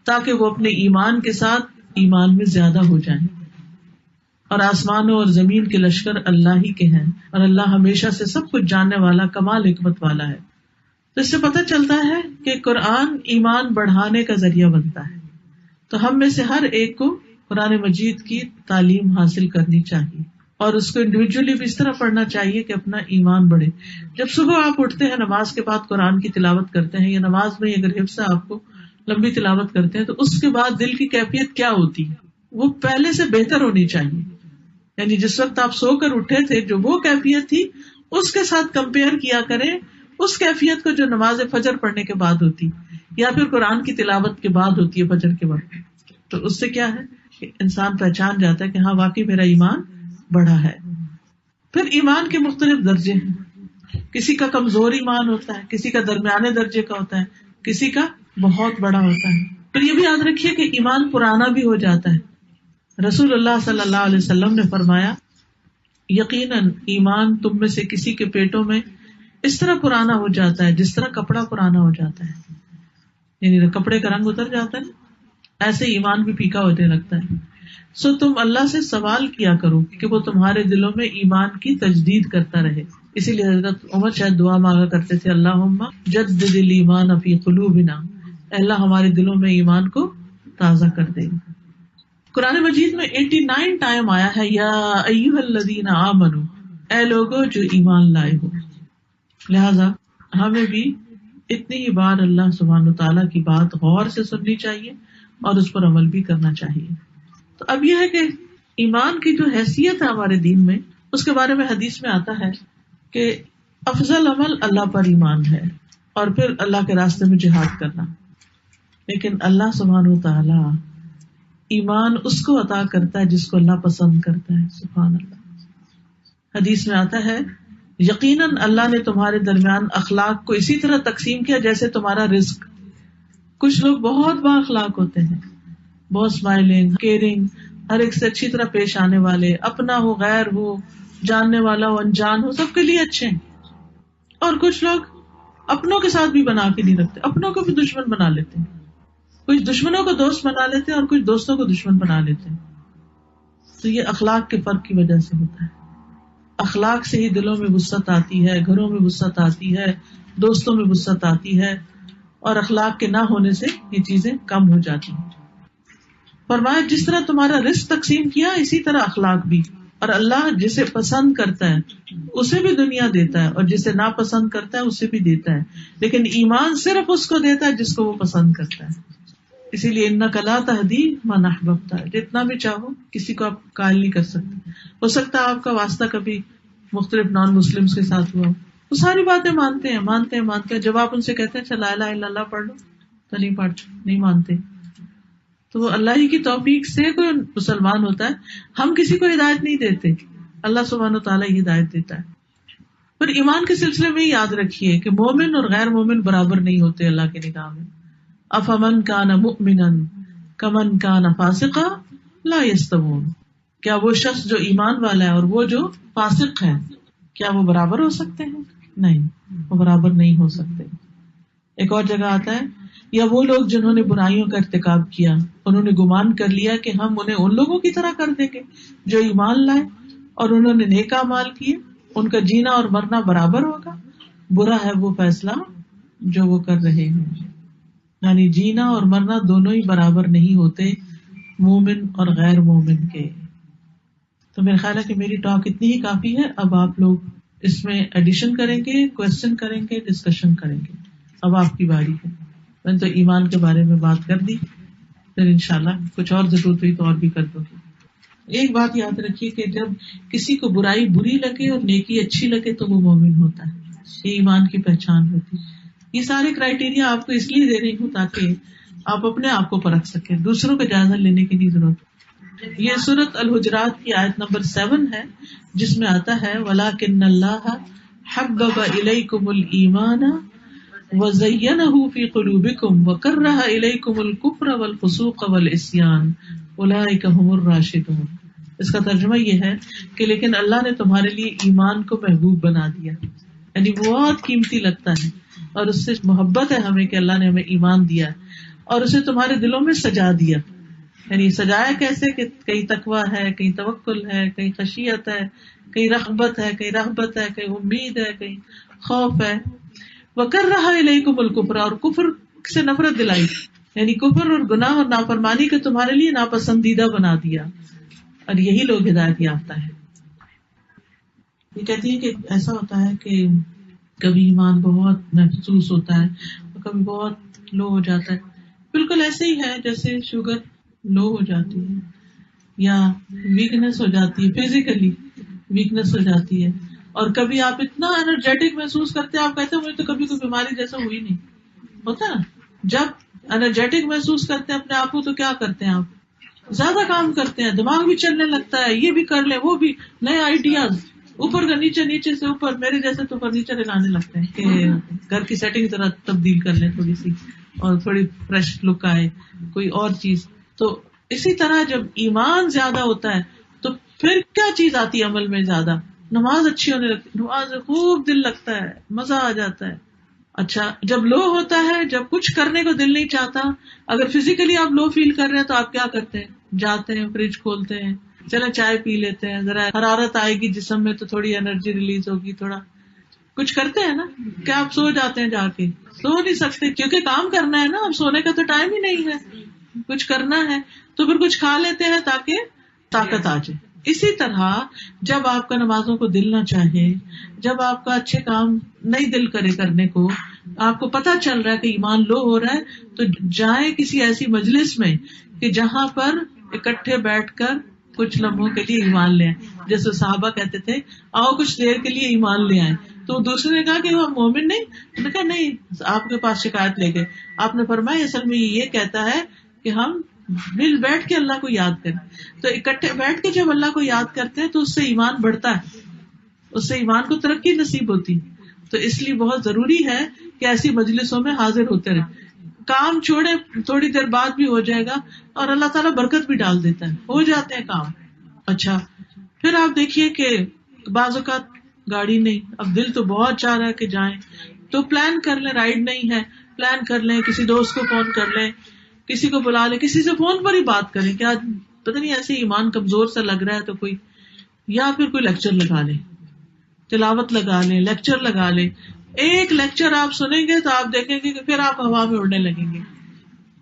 تاکہ وہ اپنے ایمان کے ساتھ ایمان میں زیادہ ہو جائیں. اور آسمانوں اور زمین کے لشکر اللہ ہی کے ہیں اور اللہ ہمیشہ سے سب کچھ جاننے والا کمال حکمت والا ہے. تو اس سے پتہ چلتا ہے کہ قرآن ایمان بڑھانے کا ذریعہ بنتا ہے. تو ہم میں سے ہر ایک کو قرآن مجید کی تعلیم حاصل کرنی چاہیے اور اس کو انڈیویجولی بھی اس طرح پڑھنا چاہیے کہ اپنا ایمان بڑھے. جب صبح آپ اٹھتے ہیں نماز کے بعد قرآن کی تلاوت کرتے ہیں یا نماز میں اگر حفظ ہے آپ کو لمبی تلاوت کرتے ہیں تو اس کے بعد دل کی کیفیت کیا ہوتی ہے؟ وہ پہلے سے بہتر ہونی چاہیے. یعنی جس وقت آپ سو کر اٹھے تھے جو وہ کیفیت تھی اس کے ساتھ کمپیئر کیا کریں اس کیفیت کو جو نماز فجر پڑھنے کے بعد ہوتی یا پھر قرآن کی تلاوت کے بعد ہوتی ہے فجر کے وقت. تو اس سے کیا ہے کہ انسان پہچان جاتا ہے کہ ہاں واقعی میرا ایمان بڑھا ہے. پھر ایمان کے مختلف درجے ہیں. کسی کا کمزور ایمان ہوتا ہے, کسی کا درمیانے درجے کا ہوتا ہے, کسی کا بہت بڑا ہوتا ہے. پھر یہ بھی یاد رکھیے کہ ایمان پرانا بھی ہو جاتا ہے. رسول اللہ صلی اللہ علیہ وسلم نے فرمایا یقیناً ایمان تم میں سے کسی کے پیٹوں میں اس طرح پرانا ہو جاتا ہے جس طرح کپڑا پرانا ہو جاتا ہے. یعنی کپڑے کا رنگ اتر جاتا ہے ایسے ایمان بھی پھیکا ہونے لگتا ہے. سو تم اللہ سے سوال کیا کرو کہ وہ تمہارے دلوں میں ایمان کی تجدید کرتا رہے. اسی لیے حضرت عمر شاید دعا مانگا کرتے تھے اللہم جدد الایمان فی قلوبنا, اللہ ہمارے دلوں میں ایمان کو تازہ کر دے. قرآن مجید میں 89 ٹائم آیا ہے یا ایھا الذین آمنوا, اے لوگوں جو ایمان لائے ہو. لہذا ہمیں بھی اتنی ہی بار اللہ سبحانہ وتعالیٰ کی بات غور سے سننی چاہیے اور اس پر عمل بھی کرنا چاہیے. تو اب یہ ہے کہ ایمان کی جو حیثیت ہے ہمارے دین میں اس کے بارے میں حدیث میں آتا ہے کہ افضل عمل اللہ پر ایمان ہے اور پھر اللہ کے راستے میں جہاد کرنا. لیکن اللہ سبحانہ وتعالیٰ ایمان اس کو عطا کرتا ہے جس کو اللہ پسند کرتا ہے. سبحان اللہ. حدیث میں آتا ہے یقیناً اللہ نے تمہارے درمیان اخلاق کو اسی طرح تقسیم کیا جیسے تمہارا رزق. کچھ لوگ بہت با اخلاق ہوتے ہیں, بہت اسمائلنگ, کیئرنگ, ہر ایک سے اچھی طرح پیش آنے والے, اپنا ہو غیر ہو, جاننے والا ہو انجان ہو, سب کے لیے اچھے ہیں. اور کچھ لوگ اپنوں کے ساتھ بھی بنا کے نہیں رکھتے, اپنوں کو بھی دشمن بنا لیتے ہیں. کچھ دشمنوں کو دوست بنا لیتے ہیں اور کچھ دوستوں کو دشمن بنا لیتے ہیں. تو یہ اخلاق کے فرق کی وجہ سے ہوتا ہے. اخلاق سے ہی دلوں میں وسعت آتی ہے, گھروں میں وسعت آتی ہے, دوستوں میں وسعت آتی ہے, اور اخلاق کے نہ ہونے سے یہ چیزیں کم ہو جاتی ہیں. فرمایا جس طرح تمہارا رزق تقسیم کیا اسی طرح اخلاق بھی, اور اللہ جسے پسند کرتا ہے اسے بھی دنیا دیتا ہے اور جسے ناپسند کرتا ہے اسے بھی دیتا ہے, لیکن ایمان صرف اس کو دیتا ہے جس کو وہ پسند کرتا ہے. اسی لیے انک لا تہدی من احببت, جتنا بھی چاہو کسی کو آپ قائل نہیں کر سکتے. ہو سکتا ہے آپ کا واسطہ کبھی مختلف نان مسلمس کے ساتھ ہوا, وہ ساری باتیں مانتے ہیں. جب آپ ان سے کہتے ہیں لا الہ الا اللہ پڑھ لو تو نہیں مانتے. تو وہ اللہ ہی کی توفیق سے کوئی مسلمان ہوتا ہے. ہم کسی کو ہدایت نہیں دیتے, اللہ سبحانہ وتعالیٰ ہی ہدایت دیتا ہے. پھر ایمان کے سلسلے میں یاد رکھیے کہ مومن اور غیر مومن برابر نہیں ہوتے اللہ کے نگاہ میں. افمن کان مؤمنا کمن کان فاسقا لا یستوون, کیا وہ شخص جو ایمان والا ہے اور وہ جو فاسق ہے کیا وہ برابر ہو سکتے ہیں؟ نہیں, وہ برابر نہیں ہو سکتے. ایک اور جگہ آتا ہے یا وہ لوگ جنہوں نے برائیوں کا ارتکاب کیا انہوں نے گمان کر لیا کہ ہم انہیں ان لوگوں کی طرح کر دیں گے جو ایمان لائے اور انہوں نے نیک اعمال کیے, ان کا جینا اور مرنا برابر ہوگا. برا ہے وہ فیصلہ جو وہ کر رہے ہیں. یعنی جینا اور مرنا دونوں ہی برابر نہیں ہوتے مومن اور غیر مومن کے. تو میرا خیال ہے کہ میری ٹاک اتنی ہی کافی ہے. اب آپ لوگ اس میں ایڈیشن کریں گے, کوشچن کریں گے, ڈسکشن کریں گے. اب آپ کی باری ہے. میں نے تو ایمان کے بارے میں بات کر دی, پھر انشاءاللہ کچھ اور ضرورت ہوئی تو اور بھی کر دوں گی. ایک بات یاد رکھیے کہ جب کسی کو برائی بری لگے اور نیکی اچھی لگے تو وہ مومن ہوتا ہے. یہ ایمان کی پہچان ہوتی ہے. یہ سارے کرائیٹیریا آپ کو اس لیے دے رہی ہوں تاکہ آپ اپنے آپ کو پرکھ سکیں, دوسروں کا جائزہ لینے کی نہیں ضرورت. یہ سورۃ الحجرات کی آیت نمبر 7 ہے, جس میں آتا ہے وَلَٰكِنَّ اللَّهَ حَبَّبَ إِلَيْكُمُ الْإِيمَانَ وَزَيَّنَهُ فِي قُلُوبِكُمْ وَكَرَّهَ إِلَيْكُمُ الْكُفْرَ وَالْفُسُوقَ وَالْعِصْيَانَ أُولَٰئِكَ هُمُ الرَّاشِدُونَ. اس کا ترجمہ یہ ہے کہ لیکن اللہ نے تمہارے لیے ایمان کو محبوب بنا دیا, یعنی بہت قیمتی لگتا ہے اور اس سے محبت ہے ہمیں کہ اللہ نے ہمیں ایمان دیا اور اسے تمہارے دلوں میں سجا دیا. یعنی سجایا کیسے کہ کہیں تقویٰ ہے, کہیں توکل ہے, کہیں خشیت ہے, کہیں رغبت ہے, کہیں رہبت ہے, کہیں امید ہے, کہیں خوف ہے. وَكَرَّهَ إِلَيْكُمُ الْكُفْرَ, اور کفر سے نفرت دلائی, یعنی کفر اور گناہ اور نافرمانی کو تمہارے لیے ناپسندیدہ بنا دیا, اور یہی لوگ ہدایت یافتہ ہیں. یہ کہتی ہیں کہ ایسا ہوتا ہے کہ کبھی ایمان بہت محسوس ہوتا ہے اور کبھی بہت لو ہو جاتا ہے. بالکل ایسے ہی ہے جیسے شوگر لو ہو جاتی ہے یا ویکنیس ہو جاتی ہے, فزیکلی ویکنیس ہو جاتی ہے, اور کبھی آپ اتنا انرجیٹک محسوس کرتے ہیں, آپ کہتے ہیں مجھے تو کبھی کوئی بیماری جیسا ہوئی نہیں. ہوتا ہے نا, جب انرجیٹک محسوس کرتے ہیں اپنے آپ کو تو کیا کرتے ہیں, آپ زیادہ کام کرتے ہیں, دماغ بھی چلنے لگتا ہے, یہ بھی کر لیں وہ بھی, نئے آئیڈیاز, اوپر کا نیچے, نیچے سے اوپر, میرے جیسے تو فرنیچر ہلانے لگتے ہیں کہ گھر کی سیٹنگ ذرا تبدیل کر لیں تھوڑی سی اور تھوڑی فریش لک آئے, کوئی اور چیز. تو اسی طرح جب ایمان زیادہ ہوتا ہے تو پھر کیا چیز آتی ہے عمل میں زیادہ, نماز اچھی ہونے لگتی, نماز میں خوب دل لگتا ہے, مزہ آ جاتا ہے. اچھا جب لو ہوتا ہے, جب کچھ کرنے کو دل نہیں چاہتا, اگر فزیکلی آپ لو فیل کر رہے ہیں تو آپ کیا کرتے ہیں, جاتے ہیں فریج کھولتے ہیں, چلے چائے پی لیتے ہیں, ذرا حرارت آئے گی جسم میں تو تھوڑی انرجی ریلیز ہوگی, تھوڑا کچھ کرتے ہیں نا. کیا آپ سو جاتے ہیں جا کے, سو نہیں سکتے کیونکہ کام کرنا ہے نا, اب سونے کا تو ٹائم ہی نہیں ہے, کچھ کرنا ہے تو پھر کچھ کھا لیتے ہیں تاکہ طاقت آ جائے. اسی طرح جب آپ کا نمازوں کو دل نہ چاہے, جب آپ کا اچھے کام نہیں دل کرے کرنے کو, آپ کو پتا چل رہا ہے کہ ایمان لو ہو رہا ہے, تو جائیں کسی ایسی مجلس میں کہ جہاں پر اکٹھے بیٹھ کر کچھ لمحوں کے لیے ایمان لے آئیں. جیسے صحابہ کہتے تھے آؤ کچھ دیر کے لیے ایمان لے آئیں, تو دوسرے نے کہا کہ وہ مومن نہیں, انہوں نے کہا نہیں, آپ کے پاس شکایت لے گئے. آپ نے فرمایا اصل میں یہ کہتا ہے کہ ہم مل بیٹھ کے اللہ کو یاد کریں. تو اکٹھے بیٹھ کے جب اللہ کو یاد کرتے ہیں تو اس سے ایمان بڑھتا ہے, اس سے ایمان کو ترقی نصیب ہوتی. تو اس لیے بہت ضروری ہے کہ ایسی مجلسوں میں حاضر ہوتے رہیں. کام چھوڑے, تھوڑی دیر بعد بھی ہو جائے گا اور اللہ تعالیٰ برکت بھی ڈال دیتا ہے, ہو جاتے ہیں کام. اچھا پھر آپ دیکھیے کہ بعض اوقات گاڑی نہیں, اب دل تو بہت چاہ رہا ہے کہ جائیں, تو پلان کر لیں, رائڈ نہیں ہے پلان کر لیں, کسی دوست کو فون کر لیں, کسی کو بلا لیں, کسی سے فون پر ہی بات کریں کہ آج پتہ نہیں ایسے ایمان کمزور سا لگ رہا ہے تو کوئی, یا پھر کوئی لیکچر لگا لیں, تلاوت لگا لیں, لیکچر لگا لیں. ایک لیکچر آپ سنیں گے تو آپ دیکھیں گے کہ پھر آپ ہوا میں اڑنے لگیں گے.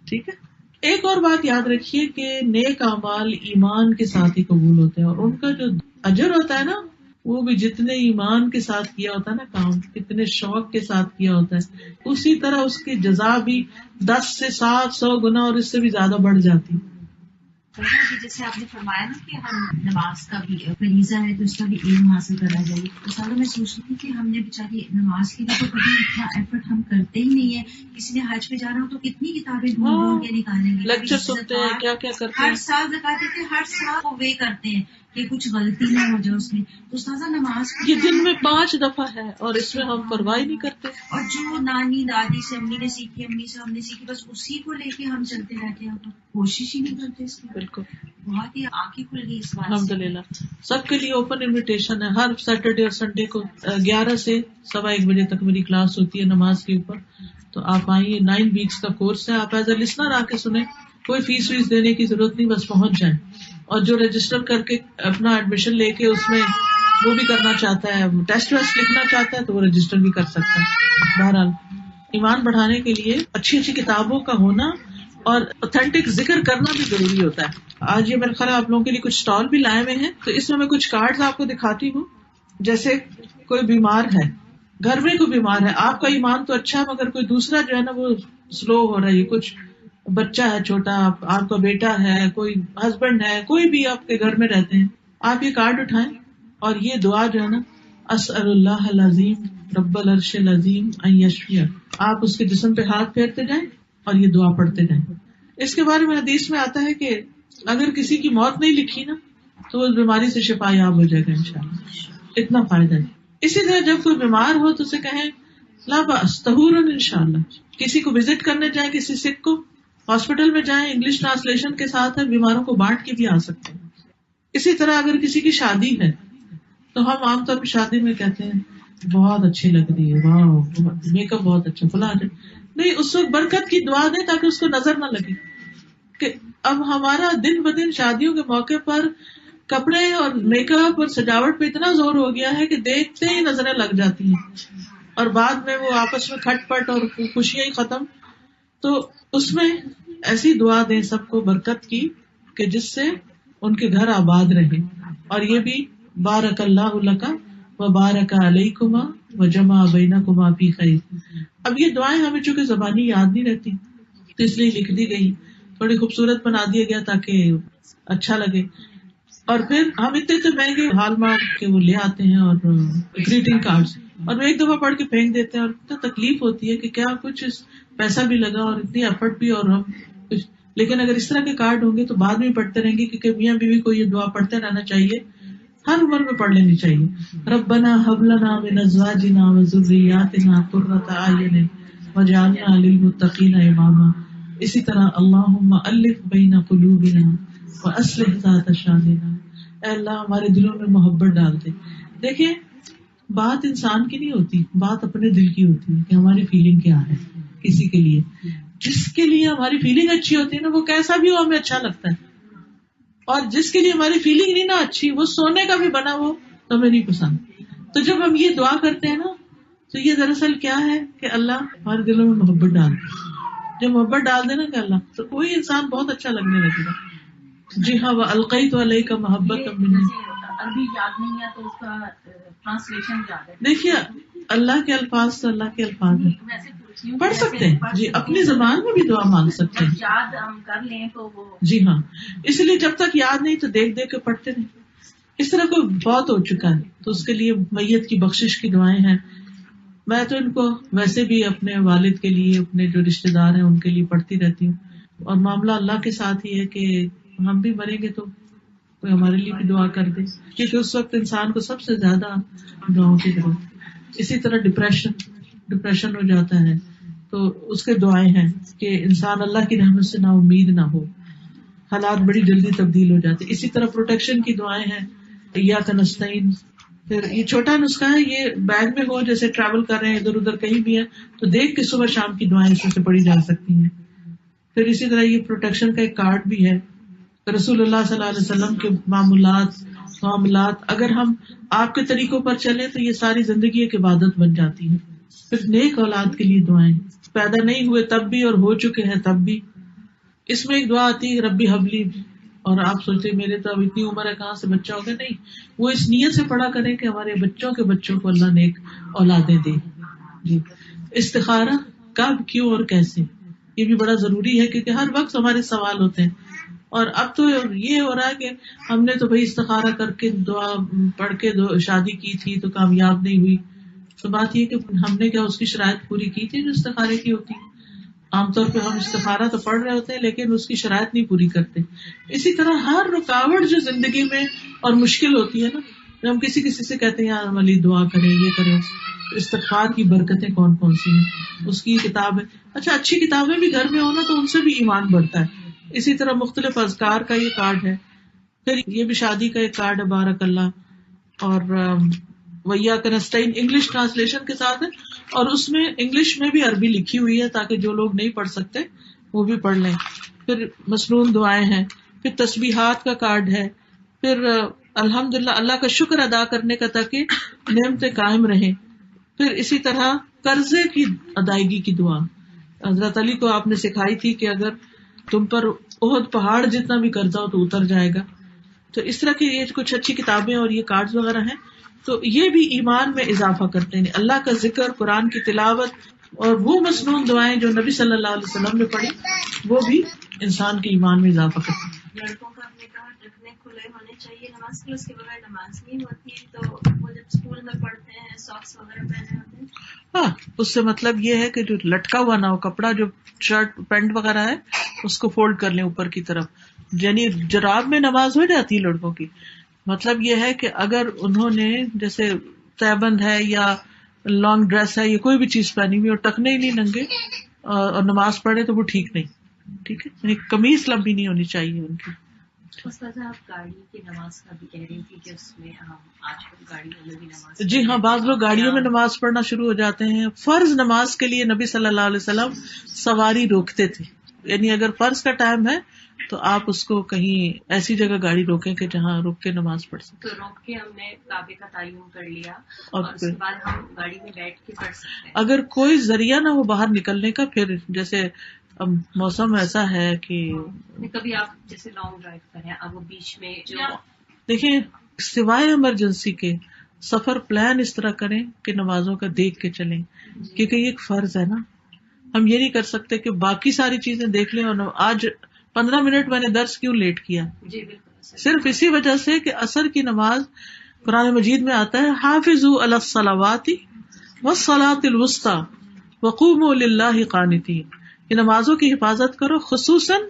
ٹھیک ہے. ایک اور بات یاد رکھیے کہ نیک اعمال ایمان کے ساتھ ہی قبول ہوتے ہیں, اور ان کا جو اجر ہوتا ہے نا وہ بھی جتنے ایمان کے ساتھ کیا ہوتا ہے نا کام, کتنے شوق کے ساتھ کیا ہوتا ہے, اسی طرح اس کی جزا بھی 10 سے 700 گنا اور اس سے بھی زیادہ بڑھ جاتی. جیسے آپ نے فرمایا نا کہ ہم نماز کا بھی فریضہ ہے تو اس کا بھی علم حاصل کرنا چاہیے. تو سارا میں سوچ رہی تھی کہ ہم نے بیچاری نماز کے لیے تو کبھی اتنا ایفرٹ ہم کرتے ہی نہیں ہے. کسی نے حج پہ جانا ہو تو کتنی کتابیں ڈھونڈ کے نکالیں گے, لیکچر سنتے ہیں, کیا کیا کرتے ہیں, ہر سال زکات دیتے ہیں, ہر سال وہ وے کرتے ہیں کہ کچھ غلطی نہ ہو جائے اس میں. تو استاذہ نماز یہ دن میں 5 دفعہ ہے اور اس میں ہم پرواہ نہیں کرتے. اور جو نانی دادی سے امی نے سیکھی, امی سے ہم نے سیکھی, بس اسی کو لے کے ہم چلتے رہتے ہیں, ہم کوشش ہی نہیں کرتے اس میں. بالکل, بہت ہی آنکھیں کھل گئی اس بات. الحمدللہ سب کے لیے اوپن انویٹیشن ہے. ہر سیٹرڈے اور سنڈے کو 11 سے 1:15 بجے تک میری کلاس ہوتی ہے نماز کے اوپر. تو آپ آئیے, 9 ویکس کا کورس ہے, آپ ایز اے لسنر آ کے سنیں, کوئی فیس ویس دینے کی ضرورت نہیں, بس پہنچ جائیں. اور جو رجسٹر کر کے اپنا ایڈمیشن لے کے اس میں وہ بھی کرنا چاہتا ہے, ٹیسٹ ویسٹ لکھنا چاہتا ہے تو وہ رجسٹر بھی کر سکتا ہے. بہرحال ایمان بڑھانے کے لیے اچھی اچھی کتابوں کا ہونا اور اوتھینٹک ذکر کرنا بھی ضروری ہوتا ہے. آج یہ میرے خیال آپ لوگوں کے لیے کچھ اسٹال بھی لائے ہوئے ہیں, تو اس میں کچھ کارڈز آپ کو دکھاتی ہوں. جیسے کوئی بیمار ہے, گھر میں کوئی بیمار ہے, آپ کا ایمان تو اچھا ہے مگر کوئی دوسرا جو ہے نا وہ سلو ہو رہا ہے, کچھ بچہ ہے چھوٹا, آپ کا بیٹا ہے, کوئی ہسبینڈ ہے, کوئی بھی آپ کے گھر میں رہتے ہیں, آپ یہ کارڈ اٹھائیں اور یہ دعا جو ہے نا, اسأل اللہ العظیم رب العرش العظیم ان یشفیہ, آپ اس کے جسم پہ ہاتھ پھیرتے جائیں اور یہ دعا پڑھتے جائیں. اس کے بارے میں حدیث میں آتا ہے کہ اگر کسی کی موت نہیں لکھی نا تو اس بیماری سے شفا یاب ہو جائے گا انشاءاللہ. اتنا فائدہ ہے. اسی طرح جب کوئی بیمار ہو تو اسے کہیں لا باس طہور انشاءاللہ. کسی کو وزٹ کرنے جائیں, کسی سکھ کو ہاسپٹل میں جائیں, انگلش ٹرانسلیشن کے ساتھ ہے, بیماروں کو بانٹ کے بھی آ سکتے ہیں. اسی طرح اگر کسی کی شادی ہے تو ہم عام طور پہ شادی میں کہتے ہیں بہت اچھی لگ رہی ہے, واہ میک اپ بہت اچھا فلاں. نہیں, اس وقت برکت کی دعا دیں تاکہ اس کو نظر نہ لگے کہ اب ہمارا دن بدن شادیوں کے موقع پر کپڑے اور میک اپ اور سجاوٹ پہ اتنا زور ہو گیا ہے کہ دیکھتے ہی نظریں لگ جاتی ہیں, اور بعد میں وہ آپس میں کھٹ پٹ اور خوشیاں ہی ختم. تو اس میں ایسی دعا دیں سب کو برکت کی کہ جس سے ان کے گھر آباد رہے. اور یہ بھی بارک اللہ لک و بارک علیکما و جمع بینکما فی خیر. اب یہ دعائیں ہمیں چونکہ زبانی یاد نہیں رہتی تو اس لیے لکھ دی گئی, تھوڑی خوبصورت بنا دیا گیا تاکہ اچھا لگے. اور پھر ہم اتنے مہنگے ہال مارک کے وہ لے آتے ہیں اور گریٹنگ کارڈز, اور وہ ایک دفعہ پڑھ کے پھینک دیتے ہیں, اور اتنا تکلیف ہوتی ہے کہ کیا کچھ پیسہ بھی لگا اور اتنی ایفرٹ بھی, اور ہم کچھ. لیکن اگر اس طرح کے کارڈ ہوں گے تو بعد میں پڑھتے رہیں گے, کیونکہ میاں بیوی کو یہ دعا پڑھتے رہنا چاہیے, ہر عمر میں پڑھ لینی چاہیے. ربنا هب لنا من ازواجنا وذرياتنا قرة اعین واجعلنا للمتقین اماما. اسی طرح اللہم الف بین قلوبنا واصلح ذات شاننا. اے اللہ ہمارے دلوں میں محبت ڈال دے. دیکھیں بات انسان کی نہیں ہوتی, بات اپنے دل کی ہوتی ہے کہ ہماری فیلنگ کیا ہے کسی کے لیے. جس کے لیے ہماری فیلنگ اچھی ہوتی ہے نا وہ کیسا بھی ہو ہمیں اچھا لگتا ہے, اور جس کے لیے ہماری فیلنگ نہیں نا اچھی, وہ سونے کا بھی بنا وہ تو ہمیں نہیں پسند. تو جب ہم یہ دعا کرتے ہیں نا تو یہ دراصل کیا ہے کہ اللہ ہمارے دلوں میں محبت ڈال دے. جب محبت ڈال دے نا کہ اللہ, تو کوئی انسان بہت اچھا لگنے لگے گا. جی ہاں, وَأَلْقَيْتُ عَلَيْكَ مَحَبَّةً مِّنِّي. عربی یاد نہیں ہے تو اس کا ٹرانسلیشن یاد ہے. دیکھیے اللہ کے الفاظ تو اللہ کے الفاظ ہیں, پڑھ سکتے ہیں جی, اپنی زبان میں بھی دعا مانگ سکتے ہیں. یاد ہم کر لیں تو وہ جی ہاں, اس لیے جب تک یاد نہیں تو دیکھ دیکھ کے پڑھتے نہیں. اس طرح کوئی بہت ہو چکا ہے تو اس کے لیے میت کی بخشش کی دعائیں ہیں. میں تو ان کو ویسے بھی اپنے والد کے لیے, اپنے جو رشتے دار ہیں ان کے لیے پڑھتی رہتی ہوں. اور معاملہ اللہ کے ساتھ ہی ہے کہ ہم بھی مریں گے تو کوئی ہمارے لیے بھی دعا کر دے, کیونکہ اس وقت انسان کو سب سے زیادہ دعاؤں کی ضرورت. اسی طرح ڈپریشن ہو جاتا ہے تو اس کے دعائیں ہیں کہ انسان اللہ کی رحمت سے نا امید نہ ہو, حالات بڑی جلدی تبدیل ہو جاتے. اسی طرح پروٹیکشن کی دعائیں ہیں, ایاک نستعین. پھر یہ چھوٹا نسخہ ہے, یہ بیگ میں ہو, جیسے ٹریول کر رہے ہیں ادھر ادھر کہیں بھی ہے تو دیکھ کے صبح شام کی دعائیں اس میں سے پڑھی جا سکتی ہیں. پھر اسی طرح یہ پروٹیکشن کا ایک کارڈ بھی ہے. رسول اللہ صلی اللہ علیہ وسلم کے معاملات اگر ہم آپ کے طریقوں پر چلیں تو یہ ساری زندگی ایک عبادت بن جاتی ہے. پھر نیک اولاد کے لیے دعائیں, پیدا نہیں ہوئے تب بھی اور ہو چکے ہیں تب بھی. اس میں ایک دعا آتی ہے ربی حبلی, اور آپ سوچتے میرے تو اب اتنی عمر ہے کہاں سے بچہ ہوگا. نہیں, وہ اس نیت سے پڑھا کریں کہ ہمارے بچوں کے بچوں کو اللہ نیک اولادیں دے. جی, استخارہ کب, کیوں اور کیسے, یہ بھی بڑا ضروری ہے کیونکہ ہر وقت ہمارے سوال ہوتے ہیں. اور اب تو یہ ہو رہا ہے کہ ہم نے تو بھائی استخارہ کر کے دعا پڑھ کے شادی کی تھی تو کامیاب نہیں ہوئی. تو بات یہ کہ ہم نے کیا اس کی شرائط پوری کی تھی جو استخارے کی ہوتی. عام طور پہ ہم استخارہ تو پڑھ رہے ہوتے ہیں لیکن اس کی شرائط نہیں پوری کرتے. اسی طرح ہر رکاوٹ جو زندگی میں اور مشکل ہوتی ہے نا, جب ہم کسی سے کہتے ہیں یار عملی دعا کریں, یہ کریں, استغفار کی برکتیں کون کون سی ہیں, اس کی کتاب ہے. اچھا, اچھی کتابیں بھی گھر میں ہونا تو ان سے بھی ایمان بڑھتا ہے. اسی طرح مختلف اذکار کا یہ کارڈ ہے. پھر یہ بھی شادی کا ایک کارڈ ہے بارک اللہ, اور وَإِيَّاكَ نَسْتَعِينُ انگلش ٹرانسلیشن کے ساتھ ہے, اور اس میں انگلش میں بھی عربی لکھی ہوئی ہے تاکہ جو لوگ نہیں پڑھ سکتے وہ بھی پڑھ لیں. پھر مسنون دعائیں ہیں, پھر تسبیحات کا کارڈ ہے, پھر الحمدللہ اللہ کا شکر ادا کرنے کا تاکہ نعمتیں قائم رہیں. پھر اسی طرح قرضے کی ادائیگی کی دعا حضرت علی کو آپ نے سکھائی تھی کہ اگر تم پر احد پہاڑ جتنا بھی قرضہ ہو تو اتر جائے گا. تو اس طرح کی یہ کچھ اچھی کتابیں اور یہ کارڈز وغیرہ ہیں, تو یہ بھی ایمان میں اضافہ کرتے ہیں. اللہ کا ذکر, قرآن کی تلاوت اور وہ مسنون دعائیں جو نبی صلی اللہ علیہ وسلم نے پڑھی وہ بھی انسان کے ایمان میں اضافہ کرتے ہیں. لڑکوں کا آپ نے کہا ٹکنے کھلے ہونے چاہیے, نماز کے اس کے بغیر نماز نہیں ہوتی, تو وہ جب اسکول میں پڑھتے ہیں ساکس وغیرہ پہنے ہوتے ہیں. ہاں, اس سے مطلب یہ ہے کہ جو لٹکا ہوا نہ ہو کپڑا, جو شرٹ پینٹ وغیرہ ہے اس کو فولڈ کر لیں اوپر کی طرف. یعنی جراب میں نماز ہو جاتی ہے لڑکوں کی. مطلب یہ ہے کہ اگر انہوں نے جیسے تہبند ہے یا لانگ ڈریس ہے یا کوئی بھی چیز پہنی ہوئی اور ٹکنے ہی نہیں ننگے اور نماز پڑھے تو وہ ٹھیک نہیں. ٹھیک ہے, یعنی قمیص لمبی نہیں ہونی چاہیے ان کی. استاذہ آپ گاڑی کی نماز کا بھی کہہ رہی تھی کہ اس میں ہم آج کل گاڑیوں میں بھی نماز. جی ہاں, بعض لوگ گاڑیوں میں نماز پڑھنا شروع ہو جاتے ہیں. فرض نماز کے لیے نبی صلی اللہ علیہ وسلم سواری روکتے تھے. یعنی اگر فرض کا ٹائم ہے تو آپ اس کو کہیں ایسی جگہ گاڑی روکیں کہ جہاں روک کے نماز پڑھ سکیں. تو روک کے ہم نے کعبے کا تعین کر لیا اور اس کے بعد ہم گاڑی میں بیٹھ کے پڑھ سکتے ہیں. اگر کوئی ذریعہ نہ ہو باہر نکلنے کا, پھر جیسے اب موسم ایسا ہے کہ کبھی آپ جیسے لانگ ڈرائیو کریں, اب وہ بیچ میں جو دیکھیں سوائے ایمرجنسی کے سفر پلان اس طرح کریں کہ نمازوں کا دیکھ کے چلیں, کیونکہ یہ ایک فرض ہے نا. ہم یہ نہیں کر سکتے کہ باقی ساری چیزیں دیکھ لیں اور آج 15 منٹ میں نے درس کیوں لیٹ کیا. جی بالکل صرف اسی وجہ سے کہ عصر کی نماز قرآن مجید میں آتا ہے حافظوا علی الصلوات والصلاۃ الوسطی وقوموا للہ قانتین. یہ نمازوں کی حفاظت کرو, خصوصاً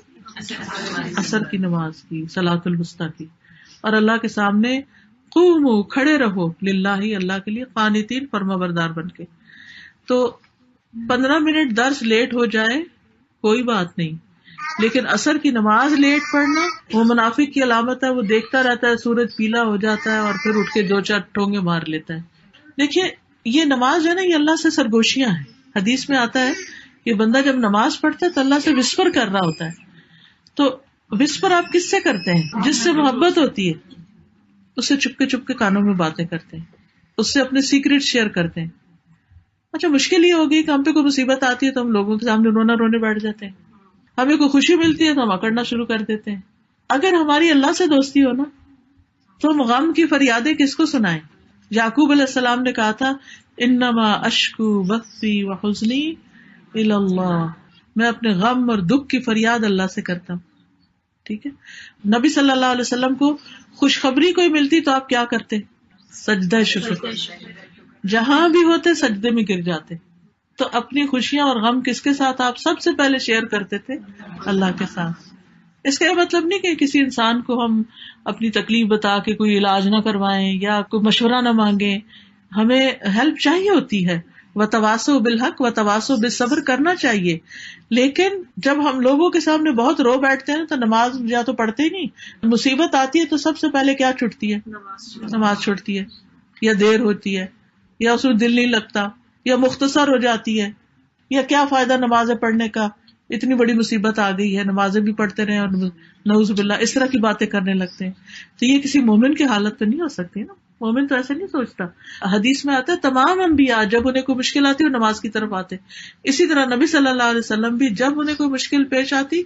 عصر کی نماز کی, صلاۃ الوسطی کی, اور اللہ کے سامنے قوموا کھڑے رہو, للہ اللہ کے لیے, قانتین فرما بردار بن کے. تو 15 منٹ درس لیٹ ہو جائے کوئی بات نہیں, لیکن عصر کی نماز لیٹ پڑھنا وہ منافق کی علامت ہے. وہ دیکھتا رہتا ہے, سورج پیلا ہو جاتا ہے اور پھر اٹھ کے 2-4 ٹونگے مار لیتا ہے. دیکھیے یہ نماز ہے نا, یہ اللہ سے سرگوشیاں ہیں. حدیث میں آتا ہے کہ بندہ جب نماز پڑھتا ہے تو اللہ سے وسپر کر رہا ہوتا ہے. تو وسپر آپ کس سے کرتے ہیں؟ جس سے محبت ہوتی ہے اس سے چپ کے کانوں میں باتیں کرتے ہیں, اس سے اپنے سیکریٹ شیئر کرتے ہیں. اچھا مشکل یہ ہوگی کہ ہم پہ کوئی مصیبت آتی ہے تو ہم لوگوں کے سامنے رونے بیٹھ جاتے ہیں. ہمیں کوئی خوشی ملتی ہے تو ہم اکڑنا شروع کر دیتے ہیں. اگر ہماری اللہ سے دوستی ہو نا تو ہم غم کی فریادیں کس کو سنائیں؟ یعقوب علیہ السلام نے کہا تھا انما اشکو بثی وحزنی الی اللہ, میں اپنے غم اور دکھ کی فریاد اللہ سے کرتا ہوں. ٹھیک ہے, نبی صلی اللہ علیہ وسلم کو خوشخبری کوئی ملتی تو آپ کیا کرتے؟ سجدہ شکر, جہاں بھی ہوتے سجدے میں گر جاتے. تو اپنی خوشیاں اور غم کس کے ساتھ آپ سب سے پہلے شیئر کرتے تھے؟ اللہ کے ساتھ. اس کا یہ مطلب نہیں کہ کسی انسان کو ہم اپنی تکلیف بتا کے کوئی علاج نہ کروائیں یا کوئی مشورہ نہ مانگیں. ہمیں ہیلپ چاہیے ہوتی ہے, وتواصوا بالحق وتواصوا بالصبر کرنا چاہیے. لیکن جب ہم لوگوں کے سامنے بہت رو بیٹھتے ہیں تو نماز یا تو پڑھتے ہی نہیں. مصیبت آتی ہے تو سب سے پہلے کیا چھوٹتی ہے؟ نماز چھوٹتی ہے, یا دیر ہوتی ہے, یا اس میں دل نہیں لگتا, یا مختصر ہو جاتی ہے, یا کیا فائدہ نمازیں پڑھنے کا, اتنی بڑی مصیبت آ گئی ہے, نمازیں بھی پڑھتے رہے اور نعوذ باللہ اس طرح کی باتیں کرنے لگتے ہیں. تو یہ کسی مومن کی حالت تو نہیں ہو سکتی نا. مومن تو ایسے نہیں سوچتا. حدیث میں آتا ہے تمام انبیاء جب انہیں کوئی مشکل آتی وہ نماز کی طرف آتے. اسی طرح نبی صلی اللہ علیہ وسلم بھی جب انہیں کوئی مشکل پیش آتی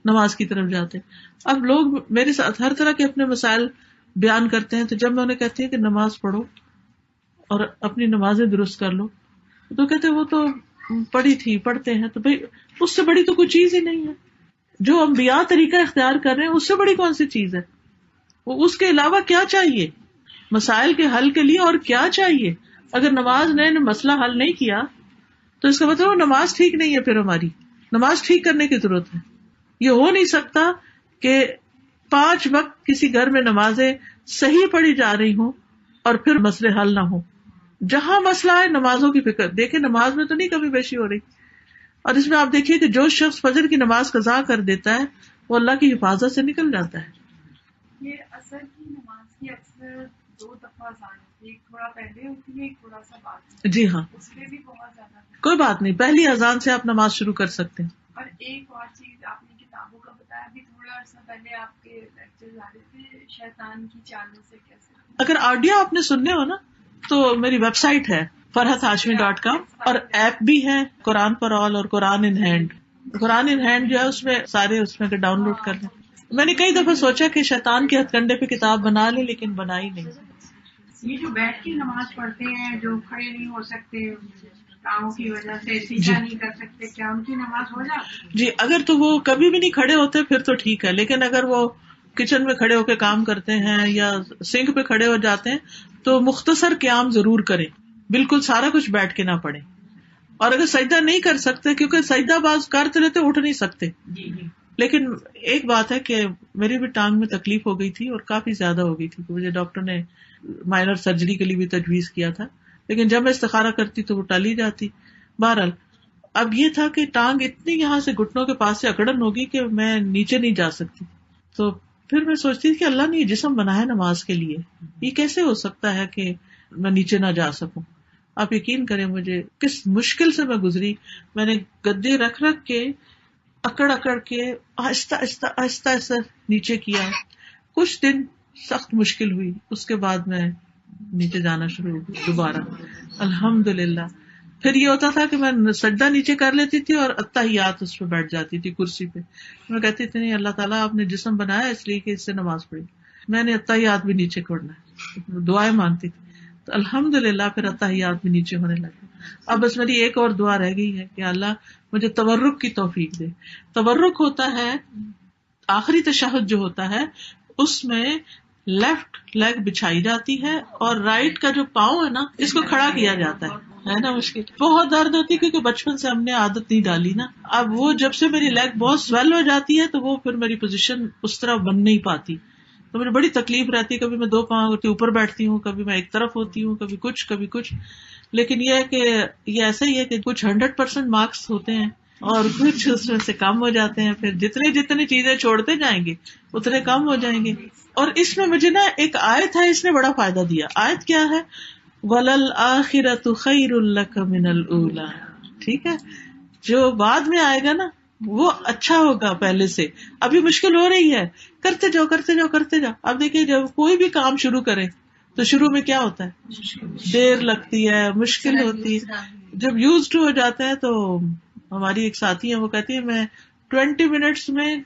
نماز کی طرف جاتے. اب لوگ میرے ساتھ ہر طرح کے اپنے مسائل بیان کرتے ہیں, تو جب میں انہیں کہتی ہوں کہ نماز پڑھو اور اپنی نمازیں درست کر لو تو کہتے وہ تو پڑھتے ہیں. تو بھائی اس سے بڑی تو کوئی چیز ہی نہیں ہے. جو انبیاء طریقہ اختیار کر رہے ہیں اس سے بڑی کون سی چیز ہے؟ وہ اس کے علاوہ کیا چاہیے مسائل کے حل کے لیے, اور کیا چاہیے؟ اگر نماز نے مسئلہ حل نہیں کیا تو اس کا مطلب وہ نماز ٹھیک نہیں ہے. پھر ہماری نماز ٹھیک کرنے کی ضرورت ہے. یہ ہو نہیں سکتا کہ 5 وقت کسی گھر میں نمازیں صحیح پڑھی جا رہی ہوں اور پھر مسئلے حل نہ ہوں. جہاں مسئلہ ہے نمازوں کی فکر. دیکھیں نماز میں تو نہیں کمی بیشی ہو رہی, اور اس میں آپ دیکھیے کہ جو شخص فجر کی نماز قضا کر دیتا ہے وہ اللہ کی حفاظت سے نکل جاتا ہے. یہ عصر کی نماز کی اکثر 2 دفعہ اذان ہوتی ہے, ایک تھوڑا پہلے ہوتی ہے, ایک تھوڑا سا بعد. جی ہاں, اس میں بھی بہت زیادہ کوئی بات نہیں, پہلی اذان سے آپ نماز شروع کر سکتے ہیں. اور ایک اور چیز آپ نے کتابوں کا بتایا, ابھی تھوڑا عرصہ پہلے آپ کے لیکچر آ رہے تھے شیطان کی چالوں سے کیسے. اگر آڈیو آپ نے سننے ہو نا تو میری ویب سائٹ ہے farhathashmi.com, اور ایپ بھی ہے قرآن پر آل اور قرآن in hand. Quran in hand جو ہے اس میں سارے اس میں ڈاؤن لوڈ کر لیں. میں نے کئی دفعہ سوچا کہ شیطان کے ہتھ کنڈے پہ کتاب بنا لیں, لیکن بنائی نہیں. یہ جو بیٹھ کے نماز پڑھتے ہیں, جو کھڑے نہیں ہو سکتے کاموں کی وجہ سے, سیدھا نہیں کر سکتے, کیا ان کی نماز ہو جاتی؟ جی اگر تو وہ کبھی بھی نہیں کھڑے ہوتے پھر تو ٹھیک ہے, لیکن اگر وہ کچن میں کھڑے ہو کے کام کرتے ہیں یا سنک پہ کھڑے ہو جاتے ہیں تو مختصر قیام ضرور کریں, بالکل سارا کچھ بیٹھ کے نہ پڑھیں. اور اگر سجدہ نہیں کر سکتے, کیونکہ سجدہ باز کرتے رہتے اٹھ نہیں سکتے, لیکن ایک بات ہے کہ میری بھی ٹانگ میں تکلیف ہو گئی تھی اور کافی زیادہ ہو گئی تھی، مجھے ڈاکٹر نے مائنر سرجری کے لیے بھی تجویز کیا تھا، لیکن جب میں استخارہ کرتی تو وہ ٹال ہی جاتی. بہرحال اب یہ تھا کہ ٹانگ اتنی یہاں سے گھٹنوں کے پاس سے اکڑن ہوگی کہ میں نیچے نہیں جا سکتی. تو پھر میں سوچتی تھی کہ اللہ نے یہ جسم بنایا نماز کے لیے، یہ کیسے ہو سکتا ہے کہ میں نیچے نہ جا سکوں. آپ یقین کریں مجھے کس مشکل سے میں گزری. میں نے گدے رکھ کے اکڑ کے آہستہ آہستہ آہستہ آہستہ نیچے کیا. کچھ دن سخت مشکل ہوئی، اس کے بعد میں نیچے جانا شروع ہو گئی دوبارہ الحمدللہ. پھر یہ ہوتا تھا کہ میں سجدہ نیچے کر لیتی تھی اور اتحیات اس پہ بیٹھ جاتی تھی کرسی پہ. میں کہتی تھی نہیں، اللہ تعالیٰ آپ نے جسم بنایا اس لیے کہ اس سے نماز پڑھی، میں نے اتحیات بھی نیچے کرنا ہے، دعائیں مانگتی تھی. تو الحمدللہ پھر اتحیات بھی نیچے ہونے لگے. اب بس میری ایک اور دعا رہ گئی ہے کہ اللہ مجھے تورک کی توفیق دے. تورک ہوتا ہے آخری تشہد جو ہوتا ہے، اس میں لیفٹ لیگ بچھائی جاتی ہے اور رائٹ کا جو پاؤں ہے نا اس کو کھڑا کیا جاتا ہے نا. مشکل بہت درد ہوتی ہے کیونکہ بچپن سے ہم نے عادت نہیں ڈالی نا. اب وہ جب سے میری لیگ بہت سویل ہو جاتی ہے تو وہ پھر میری پوزیشن اس طرح بن نہیں پاتی، تو مجھے بڑی تکلیف رہتی ہے. کبھی میں 2 پاؤں کے اوپر بیٹھتی ہوں، کبھی میں ایک طرف ہوتی ہوں، کبھی کچھ. لیکن یہ ہے کہ یہ ایسا ہی ہے کہ کچھ 100% مارکس ہوتے ہیں اور کچھ اس میں سے کم ہو جاتے ہیں. پھر جتنی چیزیں چھوڑتے جائیں گے اتنے کم ہو جائیں گے. اور اس میں مجھے نا ایک آیت ہے، اس نے بڑا فائدہ دیا. آیت کیا ہے؟ وَلَلْآخِرَةُ خَيْرٌ لَكَ مِنَ الْأُولَىٰ. ٹھیک ہے، جو بعد میں آئے گا نا وہ اچھا ہوگا پہلے سے. ابھی مشکل ہو رہی ہے، کرتے جاؤ. اب دیکھیں جب کوئی بھی کام شروع کرے تو شروع میں کیا ہوتا ہے؟ دیر لگتی ہے، مشکل ہوتی ہے. جب یوزڈ ہو جاتے ہیں تو ہماری ایک ساتھی ہے، وہ کہتی ہے میں 20 منٹس میں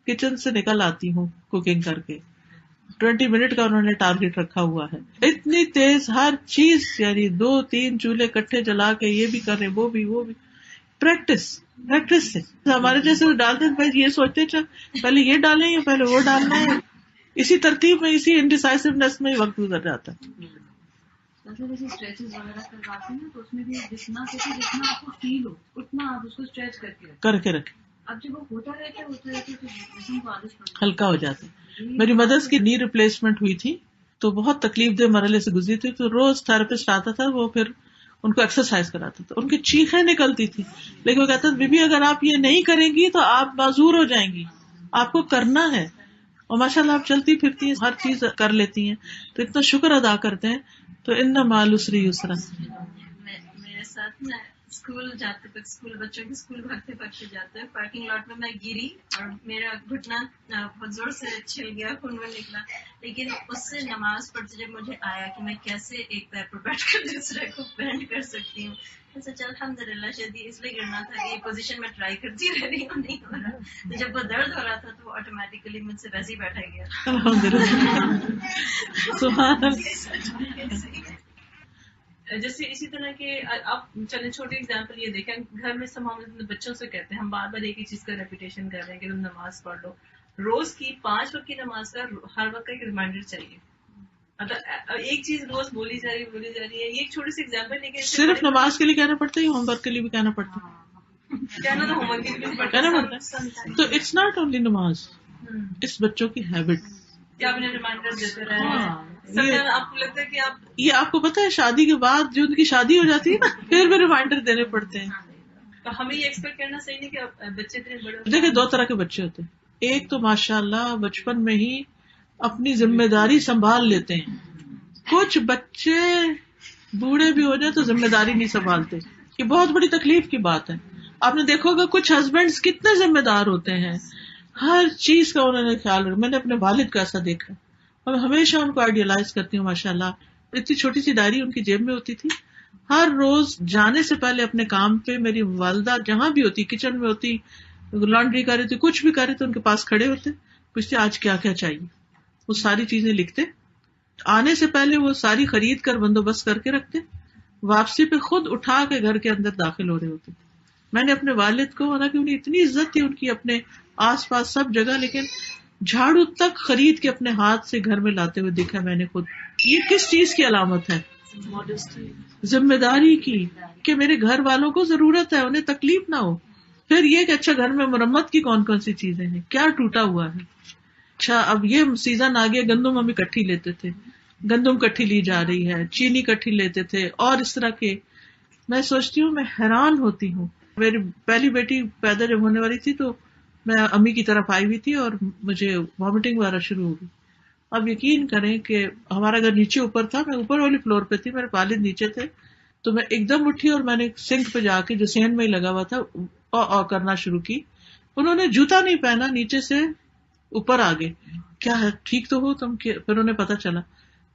کچن سے نکل آتی ہوں کوکنگ کر کے. 20 منٹ کا انہوں نے ٹارگیٹ رکھا ہوا ہے. اتنی تیز ہر چیز، یعنی 2-3 چولہے کٹھے جلا کے یہ بھی کر رہے وہ بھی. پریکٹس سے ہمارے جیسے ڈالتے ہیں یہ سوچتے پہلے یہ ڈالیں یا پہلے وہ ڈالنا ہے. اسی ترتیب میں، اسی انڈیسائسونیس میں وقت گزر جاتا ہے. جیسے اسٹریچز وغیرہ کرواتے ہیں تو اس میں بھی جتنا آپ کو فیل ہو اتنا آپ اس کو اسٹریچ کر کے رکھیں. اب جب وہ ہوتا رہتا ہے تو جسم کو عادت ہلکا ہو جاتا ہے. میری مدرس کی نی ریپلیسمنٹ ہوئی تھی تو بہت تکلیف دہ مرحلے سے گزری تھی. تو روز تھراپسٹ آتا تھا، وہ پھر ان کو ایکسرسائز کراتا تھا. ان کی چیخیں نکلتی تھی، لیکن وہ کہتا بی بی اگر آپ یہ نہیں کریں گی تو آپ معذور ہو جائیں گی، آپ کو کرنا ہے. اور ماشاء اللہ آپ چلتی پھرتی ہیں، ہر چیز کر لیتی ہیں، تو اتنا شکر ادا کرتے ہیں. تو ان مع العسر یسرا. میرے ساتھ نا اسکول جاتے وقت، بچوں کے اسکول بھاگتے جاتے ہیں، پارکنگ لاٹ میں گری اور میرا گھٹنا بہت زور سے چھل گیا، خون نکلا. لیکن اس سے نماز پڑھتے جب مجھے آیا کہ میں کیسے ایک پیر پر بیٹھ کر دوسرے کو بینڈ کر سکتی ہوں، سچ الحمدللہ شاید اس لیے گرنا تھا کہ یہ پوزیشن میں ٹرائی کرتی رہ رہی ہوں، نہیں ہو رہا. تو جب وہ درد ہو رہا تھا تو وہ آٹومیٹیکلی مجھ سے ویسے ہی بیٹھا گیا. الحمدللہ سبحان اللہ. جیسے اسی طرح کے آپ چلیں چھوٹی اگزامپل یہ دیکھیں، گھر میں سب ہم بچوں سے کہتے ہیں، ہم بار بار ایک ہی چیز کا ریپیٹیشن کر رہے ہیں کہ تم نماز پڑھ لو. روز کی 5 وقت کی نماز کا ہر وقت کا ایک ریمائنڈر چاہیے. ایک چیز روز بولی جا رہی ہے. یہ ایک چھوٹی سی ایگزامپل ہے کہ صرف نماز کے لیے کہنا پڑتا ہے یا ہوم ورک کے لیے بھی کہنا پڑتا ہے؟ کہنا تو ہوم ورک کے لیے کہنا پڑتا ہے. تو اٹس ناٹ اونلی نماز، اس بچوں کی ہیبٹ کیا آپ انہیں ریمائنڈر دیتے رہے. آپ کو لگتا ہے کہ یہ آپ کو پتا ہے شادی کے بعد جو ان کی شادی ہو جاتی ہے نا پھر بھی ریمائنڈر دینے پڑتے ہیں. تو ہمیں یہ ایکسپیکٹ کرنا صحیح نہیں کہ بچے اتنے بڑے. دیکھیں 2 طرح کے بچے ہوتے ہیں. ایک تو ماشاء اللہ بچپن میں ہی اپنی ذمہ داری سنبھال لیتے ہیں. کچھ بچے بوڑھے بھی ہو جائے تو ذمہ داری نہیں سنبھالتے. یہ بہت بڑی تکلیف کی بات ہے. آپ نے دیکھو گا کچھ ہسبینڈز کتنے ذمہ دار ہوتے ہیں، ہر چیز کا انہوں نے خیال رکھا. میں نے اپنے والد کا ایسا دیکھا اور ہمیشہ ان کو آئیڈیلائز کرتی ہوں. ماشاء اللہ اتنی چھوٹی سی ڈائری ان کی جیب میں ہوتی تھی. ہر روز جانے سے پہلے اپنے کام پہ میری والدہ جہاں بھی ہوتی، کچن میں ہوتی، لانڈری کر رہی تھی، کچھ بھی کر رہی تھی، ان کے پاس کھڑے ہوتے، پوچھتے آج کیا کیا چاہیے. وہ ساری چیزیں لکھتے، آنے سے پہلے وہ ساری خرید کر بندوبست کر کے رکھتے، واپسی پہ خود اٹھا کے گھر کے اندر داخل ہو رہے ہوتے. میں نے اپنے والد کو، حالانکہ انہیں اتنی عزت تھی ان کی اپنے آس پاس سب جگہ، لیکن جھاڑو تک خرید کے اپنے ہاتھ سے گھر میں لاتے ہوئے دیکھا میں نے خود. یہ کس چیز کی علامت ہے؟ ذمہ داری کی، کہ میرے گھر والوں کو ضرورت ہے، انہیں تکلیف نہ ہو. پھر یہ کہ اچھا گھر میں مرمت کی کون کون سی چیزیں ہیں, کیا ٹوٹا ہوا ہے. اچھا اب یہ سیزن آ گیا, گندم ہم اکٹھی لیتے تھے, گندم کٹھی لی جا رہی ہے, چینی کٹھی لیتے تھے, اور اس طرح کے. میں سوچتی ہوں, میں حیران ہوتی ہوں. میری پہلی بیٹی پیدا جب ہونے والی تھی تو میں امی کی طرف آئی ہوئی تھی اور مجھے وامٹنگ وغیرہ شروع ہو گئی. اب یقین کریں کہ ہمارا گھر نیچے اوپر تھا, میں اوپر والی فلور پہ تھی, میرے والد نیچے تھے. تو میں ایک دم اٹھی اور میں نے سنک پہ جا کے جو سین میں ہی لگا ہوا تھا او کرنا شروع کی. انہوں نے جوتا نہیں پہنا, نیچے سے اوپر آ گئے, کیا ہے ٹھیک تو ہو تم؟ پھر انہیں پتا چلا.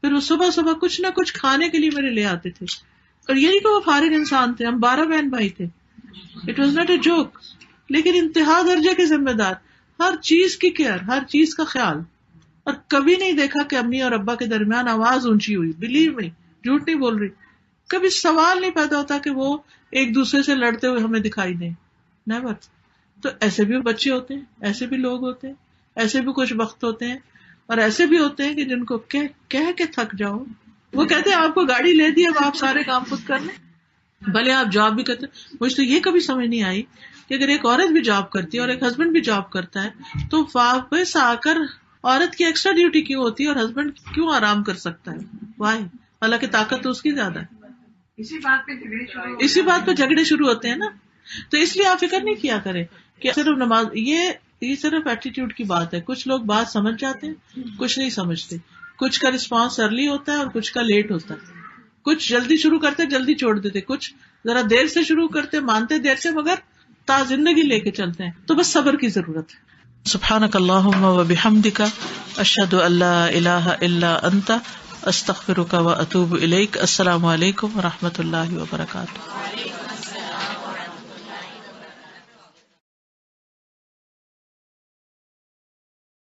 پھر وہ صبح صبح کچھ نہ کچھ کھانے کے لیے میرے لے آتے تھے. اور یہ نہیں کہ وہ فارغ انسان تھے, ہم 12 بہن بھائی تھے. It was not a joke. لیکن انتہا درجے کے ذمہ دار, ہر چیز کی کیئر, ہر چیز کا خیال. اور کبھی نہیں دیکھا کہ امی اور ابا کے درمیان آواز اونچی ہوئی. بلیو می, جھوٹ نہیں بول رہی. کبھی سوال نہیں پیدا ہوتا کہ وہ ایک دوسرے سے لڑتے ہوئے ہمیں دکھائی دیں. نیور. تو ایسے بھی بچے ہوتے ہیں, ایسے بھی لوگ ہوتے ہیں, ایسے بھی کچھ وقت ہوتے ہیں, اور ایسے بھی ہوتے ہیں کہ جن کو کہہ کے تھک جاؤ. وہ کہتے ہیں آپ کو گاڑی لے دی, اب آپ سارے کام خود کر لیں, بھلے آپ جاب بھی کرتے. مجھے تو یہ کبھی سمجھ نہیں آئی کہ اگر ایک عورت بھی جاب کرتی ہے اور ایک ہسبینڈ بھی جاب کرتا ہے تو واپس آ کر عورت کی ایکسٹرا ڈیوٹی کیوں ہوتی ہے اور ہسبینڈ کیوں آرام کر سکتا ہے؟ وائی؟ حالانکہ طاقت تو اس کی زیادہ ہے. اسی بات پہ جھگڑے شروع ہوتے ہیں نا. تو اس لیے آپ فکر نہیں کیا کریں کہ صرف نماز, یہ صرف ایٹیٹیوڈ کی بات ہے. کچھ لوگ بات سمجھ جاتے ہیں, کچھ نہیں سمجھتے. کچھ کا رسپانس ارلی ہوتا ہے اور کچھ کا لیٹ ہوتا ہے. کچھ جلدی شروع کرتے جلدی چھوڑ دیتے, کچھ ذرا دیر سے شروع کرتے, مانتے دیر سے, مگر تا زندگی لے کے چلتے ہیں. تو بس صبر کی ضرورت ہے. سبحانک اللہم و بحمدک, اشہد ان لا الہ الا انت, استغفرک و اتوب الیک. السلام علیکم و رحمۃ اللہ وبرکاتہ.